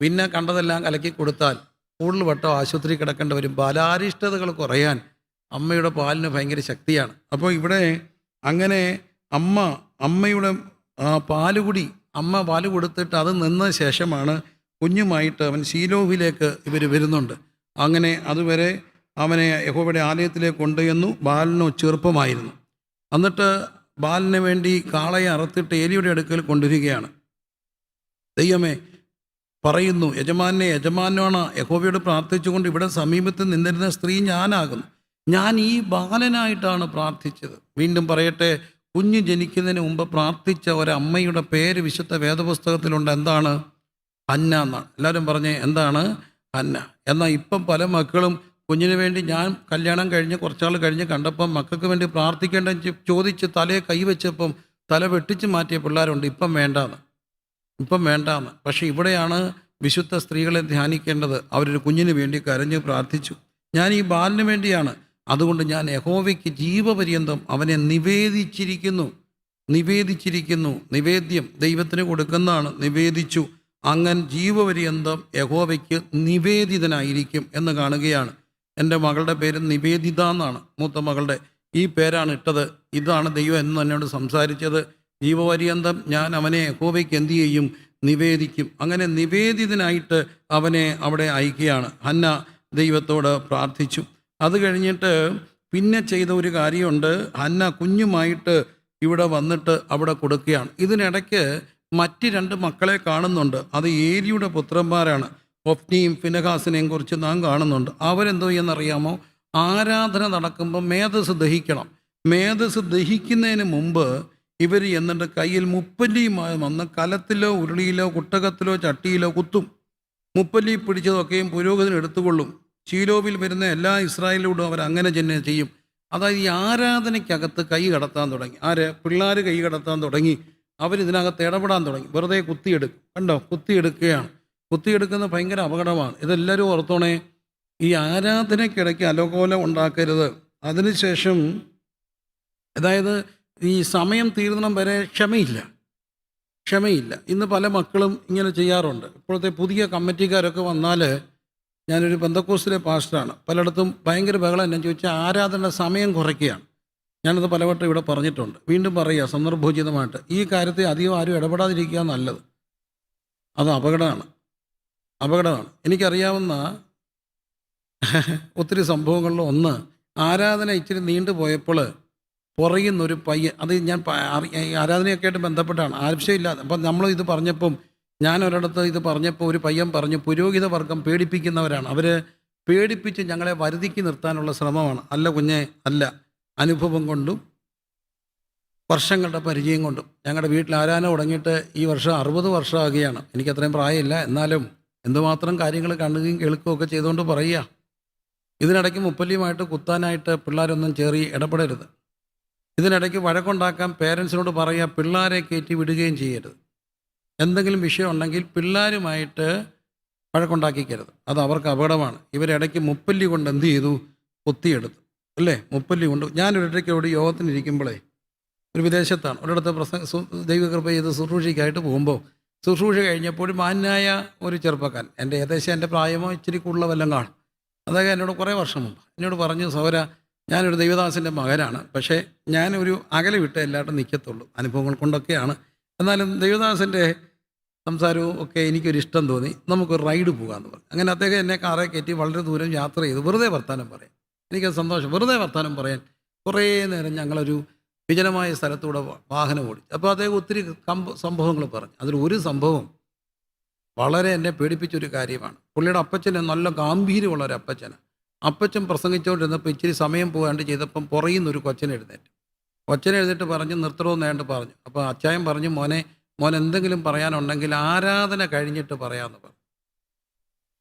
പിന്നെ കണ്ടതെല്ലാം കലക്കി കൊടുത്താൽ കൂടുതൽ വട്ടം ആശുപത്രി കിടക്കേണ്ടി വരും. ബാലാരിഷ്ടതകൾ കുറയാൻ അമ്മയുടെ പാലിന് ഭയങ്കര ശക്തിയാണ്. അപ്പോൾ ഇവിടെ അങ്ങനെ അമ്മയുടെ പാലുകുടി, അമ്മ പാല് കൊടുത്തിട്ട് അത് നിന്ന ശേഷമാണ് കുഞ്ഞുമായിട്ട് അവൻ ശീലോഹിലേക്ക് ഇവർ വരുന്നുണ്ട്. അങ്ങനെ അതുവരെ അവനെ യഹോവയുടെ ആലയത്തിലേക്ക് കൊണ്ടുചെന്നു. ബാലനോ ചെറുപ്പമായിരുന്നു. എന്നിട്ട് ബാലിന് വേണ്ടി കാളയെ അറുത്തിട്ട് ഏലിയുടെ അടുക്കൽ കൊണ്ടുവരികയാണ്. ദൈവമേ പറയുന്നു, യജമാനാണ് യഹോവയോട് പ്രാർത്ഥിച്ചുകൊണ്ട് ഇവിടെ സമീപത്ത് നിന്നിരുന്ന സ്ത്രീ ഞാനാകുന്നു. ഞാൻ ഈ ബാലനായിട്ടാണ് പ്രാർത്ഥിച്ചത്. വീണ്ടും പറയട്ടെ, കുഞ്ഞ് ജനിക്കുന്നതിന് മുമ്പ് പ്രാർത്ഥിച്ച ഒരമ്മയുടെ പേര് വിശുദ്ധ വേദപുസ്തകത്തിലുണ്ട്. എന്താണ്? ഹന്ന എന്നാണ്. എല്ലാവരും പറഞ്ഞേ, എന്താണ്? ഹന്ന. എന്നാൽ ഇപ്പം പല മക്കളും കുഞ്ഞിന് വേണ്ടി, ഞാൻ കല്യാണം കഴിഞ്ഞ് കുറച്ചാൾ കഴിഞ്ഞ് കണ്ടപ്പം മക്കൾക്ക് വേണ്ടി പ്രാർത്ഥിക്കേണ്ടെന്ന് ചോദിച്ച് തലയെ കൈവച്ചപ്പം തല വെട്ടിച്ച് മാറ്റിയ പിള്ളേരുണ്ട്. ഇപ്പം വേണ്ടാന്ന്. പക്ഷേ ഇവിടെയാണ് വിശുദ്ധ സ്ത്രീകളെ ധ്യാനിക്കേണ്ടത്. അവരൊരു കുഞ്ഞിന് വേണ്ടി കരഞ്ഞ് പ്രാർത്ഥിച്ചു. ഞാൻ ഈ ബാലിന് വേണ്ടിയാണ്, അതുകൊണ്ട് ഞാൻ യഹോവയ്ക്ക് ജീവപര്യന്തം അവനെ നിവേദിച്ചിരിക്കുന്നു. നിവേദ്യം ദൈവത്തിന് കൊടുക്കുന്നതാണ്. നിവേദിച്ചു. അങ്ങനെ ജീവപര്യന്തം യഹോവയ്ക്ക് നിവേദിതനായിരിക്കും എന്ന് കാണുകയാണ്. എൻ്റെ മകളുടെ പേര് നിവേദിത എന്നാണ്, മൂത്ത മകളുടെ. ഈ പേരാണ് ഇട്ടത്. ഇതാണ് ദൈവം എന്ന് എന്നോട് സംസാരിച്ചത്. ജീവപര്യന്തം ഞാൻ അവനെ യഹോവയ്ക്ക് എന്തു ചെയ്യും? നിവേദിക്കും. അങ്ങനെ നിവേദിതനായിട്ട് അവനെ അവിടെ അയക്കുകയാണ്. ഹന്ന ദൈവത്തോട് പ്രാർത്ഥിച്ചു. അത് കഴിഞ്ഞിട്ട് പിന്നെ ചെയ്ത ഒരു കാര്യമുണ്ട്. ഹന്ന കുഞ്ഞുമായിട്ട് ഇവിടെ വന്നിട്ട് അവിടെ കൊടുക്കുകയാണ്. ഇതിനിടയ്ക്ക് മറ്റ് 2 മക്കളെ കാണുന്നുണ്ട്. അത് ഏലിയുടെ പുത്രന്മാരാണ്. ഒഫ്നിയും ഫിനെഹാസിനെയും കുറിച്ച് നാം കാണുന്നുണ്ട്. അവരെന്തോ ചെയ്യുന്നറിയാമോ? ആരാധന നടക്കുമ്പോൾ മേധസ് ദഹിക്കണം. മേധസ് ദഹിക്കുന്നതിന് മുമ്പ് ഇവർ എന്നിട്ട് കയ്യിൽ മുപ്പല്ലിയുമായി വന്ന് കലത്തിലോ ഉരുളിയിലോ കുട്ടകത്തിലോ ചട്ടിയിലോ കുത്തും. മുപ്പല്ലി പിടിച്ചതൊക്കെയും പുരോഹിതൻ എടുത്തുകൊള്ളും. ശീലോവിൽ വരുന്ന എല്ലാ ഇസ്രായേലിലൂടും അവരങ്ങനെ തന്നെ ചെയ്യും. അതായത് ഈ ആരാധനയ്ക്കകത്ത് കൈ കടത്താൻ തുടങ്ങി. പിള്ളേർ കൈ കടത്താൻ തുടങ്ങി. അവരിതിനകത്ത് ഇടപെടാൻ തുടങ്ങി. വെറുതെ കുത്തിയെടുക്കും. കണ്ടോ? കുത്തിയെടുക്കുകയാണ്. കുത്തിയെടുക്കുന്നത് ഭയങ്കര അപകടമാണ്. ഇതെല്ലാവരും ഓർത്തോണേ. ഈ ആരാധനയ്ക്കിടയ്ക്ക് അലകോലം ഉണ്ടാക്കരുത്. അതിനുശേഷം അതായത് ഈ സമയം തീർന്നിടം വരെ ക്ഷമയില്ല. ഇന്ന് പല മക്കളും ഇങ്ങനെ ചെയ്യാറുണ്ട്. ഇപ്പോഴത്തെ പുതിയ കമ്മിറ്റിക്കാരൊക്കെ വന്നാൽ, ഞാനൊരു പെന്തക്കോസ്തിലെ പാസ്റ്ററാണ്, പലയിടത്തും ഭയങ്കര ബഹളം എന്നു ചോദിച്ചാൽ ആരാധന സമയം കുറയ്ക്കുകയാണ്. ഞാനത് പലവട്ടം ഇവിടെ പറഞ്ഞിട്ടുണ്ട്. വീണ്ടും പറയുക സന്ദർഭോചിതമായിട്ട്, ഈ കാര്യത്തെ അധികം ആരും ഇടപെടാതിരിക്കുക നല്ലത്. അത് അപകടമാണ്. എനിക്കറിയാവുന്ന ഒത്തിരി സംഭവങ്ങളിൽ ഒന്ന്, ആരാധന ഇച്ചിരി നീണ്ടു പോയപ്പോൾ പുറയുന്നൊരു പയ്യൻ, അത് ഞാൻ ആരാധനയൊക്കെ ആയിട്ട് ബന്ധപ്പെട്ടാണ്, ആവശ്യമില്ലാതെ. അപ്പം നമ്മൾ ഇത് പറഞ്ഞപ്പം, ഞാൻ ഒരിടത്ത് ഇത് പറഞ്ഞപ്പോൾ ഒരു പയ്യൻ പറഞ്ഞു, പുരോഹിത വർഗം പേടിപ്പിക്കുന്നവരാണ്, അവർ പേടിപ്പിച്ച് ഞങ്ങളെ വരുതിക്ക് നിർത്താനുള്ള ശ്രമമാണ്. അല്ല കുഞ്ഞെ, അല്ല. അനുഭവം കൊണ്ടും വർഷങ്ങളുടെ പരിചയം കൊണ്ടും. ഞങ്ങളുടെ വീട്ടിൽ ആരാധന തുടങ്ങിയിട്ട് ഈ വർഷം 60 വർഷമാകുകയാണ്. എനിക്കത്രയും പ്രായമില്ല, എന്നാലും എന്തുമാത്രം കാര്യങ്ങൾ കാണുകയും കേൾക്കുകയും ഒക്കെ ചെയ്തുകൊണ്ട് പറയുക. ഇതിനിടയ്ക്ക് മുപ്പല്ലിയുമായിട്ട് കുത്താനായിട്ട് പിള്ളേരൊന്നും ചേറി ഇടപെടരുത്. ഇതിനിടയ്ക്ക് വഴക്കുണ്ടാക്കാൻ പേരൻസിനോട് പറയുക, പിള്ളേരെ കയറ്റി വിടുകയും ചെയ്യരുത്. എന്തെങ്കിലും വിഷയം ഉണ്ടെങ്കിൽ പിള്ളേരുമായിട്ട് വഴക്കുണ്ടാക്കിക്കരുത്. അത് അവർക്ക് അപകടമാണ്. ഇവരിടയ്ക്ക് മുപ്പല്ലി കൊണ്ട് എന്ത് ചെയ്തു? കുത്തിയെടുത്തു, അല്ലേ? മുപ്പല്ലി കൊണ്ട്. ഞാനൊരിടയ്ക്ക് ഇവിടെ യോഗത്തിനിരിക്കുമ്പോഴേ, ഒരു വിദേശത്താണ്, ഒരിടത്ത് ദൈവകൃപ ചെയ്ത് ശുശ്രൂഷയ്ക്കായിട്ട് പോകുമ്പോൾ, ശുശ്രൂഷ കഴിഞ്ഞപ്പോൾ മാന്യായ ഒരു ചെറുപ്പക്കാരൻ, ഏകദേശം എൻ്റെ പ്രായമോ ഇച്ചിരി കൂടുതൽ വല്ലതും കാണും, അതൊക്കെ എന്നോട് കുറേ വർഷം മുമ്പ് എന്നോട് പറഞ്ഞു, സഹോദരാ, ഞാനൊരു ദൈവദാസൻ്റെ മകനാണ്. പക്ഷേ ഞാനൊരു അകലെ വിട്ട് എല്ലായിട്ടും നിൽക്കത്തുള്ളൂ, അനുഭവങ്ങൾ കൊണ്ടൊക്കെയാണ്. എന്നാലും ദൈവദാസൻ്റെ സംസാരവും ഒക്കെ എനിക്കൊരു ഇഷ്ടം തോന്നി. നമുക്കൊരു റൈഡ് പോകാമെന്ന് പറഞ്ഞു. അങ്ങനെ അദ്ദേഹം എന്നെ കാറേ കയറ്റി വളരെ ദൂരം യാത്ര ചെയ്ത് വെറുതെ വർത്താനം പറയാം. എനിക്കത് സന്തോഷം. വെറുതെ വർത്താനം പറയാൻ കുറേ നേരം ഞങ്ങളൊരു വിജനമായ സ്ഥലത്തൂടെ വാഹനം ഓടിച്ചു. അപ്പോൾ അദ്ദേഹം ഒത്തിരി സംഭവങ്ങൾ പറഞ്ഞു. അതിലൊരു സംഭവം വളരെ എന്നെ പേടിപ്പിച്ചൊരു കാര്യമാണ്. പുള്ളിയുടെ അപ്പച്ചന് നല്ല ഗാംഭീര്യമുള്ള ഒരു അപ്പച്ചനാണ്. അപ്പച്ചൻ പ്രസംഗിച്ചുകൊണ്ടിരുന്നപ്പോൾ ഇച്ചിരി സമയം പോകാണ്ട് ചെയ്തപ്പം പുറകിൽ നിന്നൊരു കൊച്ചനെഴുന്നേറ്റ് പറഞ്ഞു, നിർത്തണമെന്ന് ഏണ്ട് പറഞ്ഞു. അപ്പോൾ അച്ചായൻ പറഞ്ഞു, മോൻ എന്തെങ്കിലും പറയാനുണ്ടെങ്കിൽ ആരാധന കഴിഞ്ഞിട്ട് പറയാമെന്ന് പറഞ്ഞു.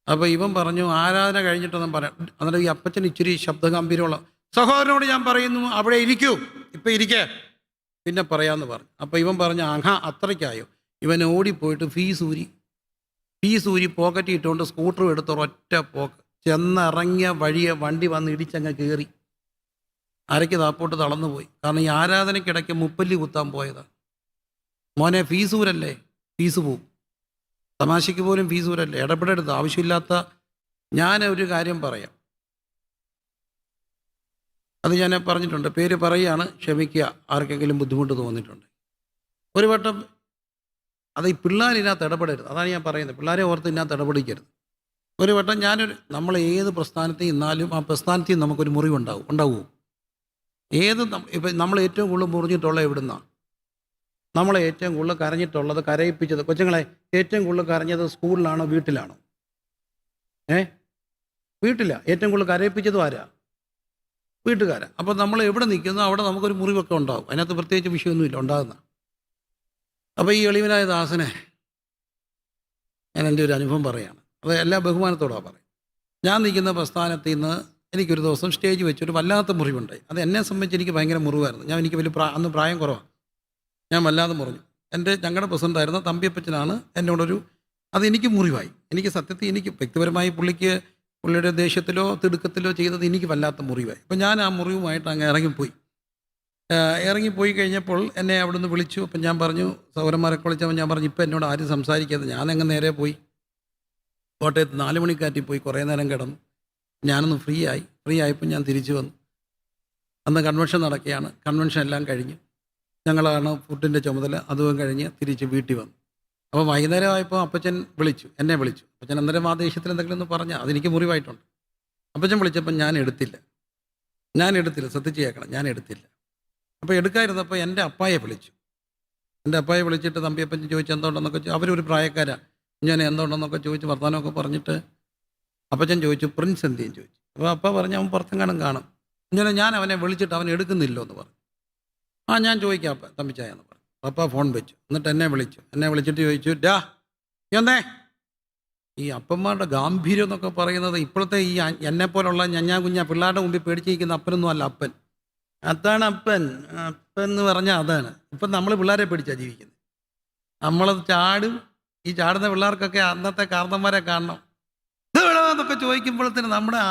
അപ്പോൾ ഇവൻ പറഞ്ഞു, ആരാധന കഴിഞ്ഞിട്ടൊന്നും പറയാം. എന്നിട്ട് ഈ അപ്പച്ചൻ ഇച്ചിരി ശബ്ദഗാംഭീര്യമുള്ള, സഹോദരനോട് ഞാൻ പറയുന്നു അവിടെ ഇരിക്കൂ, ഇപ്പം ഇരിക്കേ, പിന്നെ പറയാമെന്ന് പറഞ്ഞു. അപ്പോൾ ഇവൻ പറഞ്ഞു, അത്രയ്ക്കായോ? ഇവൻ ഓടിപ്പോയിട്ട് ഫീസ് ഊരി പോക്കറ്റ് ഇട്ടുകൊണ്ട് സ്കൂട്ടർ എടുത്ത് ഒറ്റ പോക്ക് ചെന്നിറങ്ങിയ വഴിയെ വണ്ടി വന്ന് ഇടിച്ചങ്ങ് കയറി അരയ്ക്ക് താപ്പോട്ട് തളർന്നു പോയി. കാരണം ഈ ആരാധനയ്ക്കിടയ്ക്ക് മുപ്പല്ലി കുത്താൻ പോയതാണ്. മോനെ ഫീസൂരല്ലേ, ഫീസ് പോവും. തമാശയ്ക്ക് പോലും ഫീസൂരല്ലേ, ഇടപെടരുത് ആവശ്യമില്ലാത്ത. ഞാൻ ഒരു കാര്യം പറയാം, അത് ഞാൻ പറഞ്ഞിട്ടുണ്ട്, പേര് പറയുകയാണ്, ക്ഷമിക്കുക ആർക്കെങ്കിലും ബുദ്ധിമുട്ട് തോന്നിയിട്ടുണ്ട്. ഒരു വട്ടം അത് ഈ പിള്ളേരിനകത്ത് ഇടപെടരുത്, അതാണ് ഞാൻ പറയുന്നത്. പിള്ളേരെ ഓർത്ത് ഇതിനകത്ത് ഇടപെടിക്കരുത്. ഒരു വട്ടം നമ്മൾ ഏത് പ്രസ്ഥാനത്തിൽ നിന്നാലും ആ പ്രസ്ഥാനത്തിൽ നമുക്കൊരു ഉണ്ടാവുമോ? ഇപ്പം നമ്മൾ ഏറ്റവും കൂടുതൽ മുറിഞ്ഞിട്ടുള്ളത് എവിടുന്നാണ്? നമ്മളെ ഏറ്റവും കൂടുതൽ കരഞ്ഞിട്ടുള്ളത്, കരയിപ്പിച്ചത്, കൊച്ചുങ്ങളെ ഏറ്റവും കൂടുതൽ കരഞ്ഞത് സ്കൂളിലാണോ വീട്ടിലാണോ? വീട്ടിലാണ്. ഏറ്റവും കൂടുതൽ കരയിപ്പിച്ചതും ആരാ? വീട്ടുകാരാ. അപ്പോൾ നമ്മൾ എവിടെ നിൽക്കുന്നു അവിടെ നമുക്കൊരു മുറിവൊക്കെ ഉണ്ടാകും. അതിനകത്ത് പ്രത്യേകിച്ച് വിഷയമൊന്നുമില്ല, ഉണ്ടാകുന്ന. അപ്പോൾ ഈ എളിവനായ ദാസനെ ഞാൻ എൻ്റെ ഒരു അനുഭവം പറയുകയാണ്. അത് എല്ലാ ബഹുമാനത്തോടാണ് പറയും. ഞാൻ നിൽക്കുന്ന പ്രസ്ഥാനത്തിൽ നിന്ന് എനിക്കൊരു ദിവസം സ്റ്റേജ് വെച്ചൊരു വല്ലാത്ത മുറിവുണ്ടായി. അത് എന്നെ സംബന്ധിച്ച് എനിക്ക് ഭയങ്കര മുറിവായിരുന്നു. എനിക്ക് അന്ന് പ്രായം കുറവാണ്. ഞാൻ വല്ലാതെ മുറിഞ്ഞു. ഞങ്ങളുടെ പ്രസിഡൻ്റായിരുന്ന തമ്പിയപ്പച്ചനാണ് എന്നോടൊരു, അതെനിക്ക് മുറിവായി. എനിക്ക് സത്യത്തിൽ വ്യക്തിപരമായി പുള്ളിയുടെ ദേഷ്യത്തിലോ തിടുക്കത്തിലോ ചെയ്തത് എനിക്ക് വല്ലാത്ത മുറിവായി. അപ്പം ഞാൻ ആ മുറിവുമായിട്ട് അങ്ങ് ഇറങ്ങിപ്പോയി കഴിഞ്ഞപ്പോൾ എന്നെ അവിടുന്ന് വിളിച്ചു. അപ്പം ഞാൻ പറഞ്ഞു, സൗരന്മാരൊക്കെ വിളിച്ചപ്പോൾ ഞാൻ പറഞ്ഞു, ഇപ്പം എന്നോട് ആരും സംസാരിക്കാതെ. ഞാനങ്ങ് നേരെ പോയി കോട്ടയത്ത് 4 മണിക്കാറ്റിൽ പോയി കുറേ നേരം കിടന്നു. ഞാനൊന്ന് ഫ്രീ ആയപ്പോൾ ഞാൻ തിരിച്ചു വന്നു. അന്ന് കൺവെൻഷൻ നടക്കുകയാണ്. കൺവെൻഷൻ എല്ലാം കഴിഞ്ഞ് ഞങ്ങളാണ് ഫുഡിൻ്റെ ചുമതല, അതും കഴിഞ്ഞ് തിരിച്ച് വീട്ടിൽ വന്നു. അപ്പോൾ വൈകുന്നേരം ആയപ്പോൾ എന്നെ വിളിച്ചു. അപ്പച്ചൻ അന്നേരം ആ ദേഷ്യത്തിൽ എന്തെങ്കിലും ഒന്ന് പറഞ്ഞാൽ അതെനിക്ക് മുറിവായിട്ടുണ്ട്. അപ്പച്ചൻ വിളിച്ചപ്പോൾ ഞാൻ എടുത്തില്ല. ശ്രദ്ധിച്ച് കേൾക്കണം, ഞാൻ എടുത്തില്ല. അപ്പോൾ എടുക്കാതിരുന്നപ്പോൾ എൻ്റെ അപ്പായെ വിളിച്ചിട്ട് തമ്പിയപ്പച്ചൻ ചോദിച്ചു എന്തുകൊണ്ടെന്നൊക്കെ അവരൊരു പ്രായക്കാരാണ്. ഞാൻ എന്തുകൊണ്ടെന്നൊക്കെ ചോദിച്ച് വർത്തമാനമൊക്കെ പറഞ്ഞിട്ട് അപ്പച്ചൻ ചോദിച്ചു, പ്രിൻസ് എന്തെയും ചോദിച്ചു. അപ്പോൾ അപ്പ പറഞ്ഞു, അവൻ പുറത്തെങ്ങാനും കാണും. ഞാൻ അവനെ വിളിച്ചിട്ട് അവൻ എടുക്കുന്നില്ലോ എന്ന് പറഞ്ഞു. ഞാൻ ചോദിക്കാം തമ്പിച്ചായെന്ന് പറഞ്ഞു. പപ്പ ഫോൺ വെച്ചു. എന്നിട്ട് എന്നെ വിളിച്ചിട്ട് ചോദിച്ചു, എന്നേ ഈ അപ്പന്മാരുടെ ഗാംഭീര്യം എന്നൊക്കെ പറയുന്നത് ഇപ്പോഴത്തെ ഈ എന്നെപ്പോലുള്ള കുഞ്ഞാ പിള്ളേരുടെ മുമ്പിൽ പേടിച്ചിരിക്കുന്ന അപ്പനൊന്നും അല്ല അപ്പൻ. അതാണ് അപ്പൻ എന്ന് പറഞ്ഞാൽ അതാണ്. ഇപ്പം നമ്മൾ പിള്ളേരെ പേടിച്ചാണ് ജീവിക്കുന്നത്. നമ്മളത് ചാടും. ഈ ചാടുന്ന പിള്ളേർക്കൊക്കെ അന്നത്തെ കാരണന്മാരെ കാണണം. എന്നൊക്കെ ചോദിക്കുമ്പോഴത്തേന് നമ്മുടെ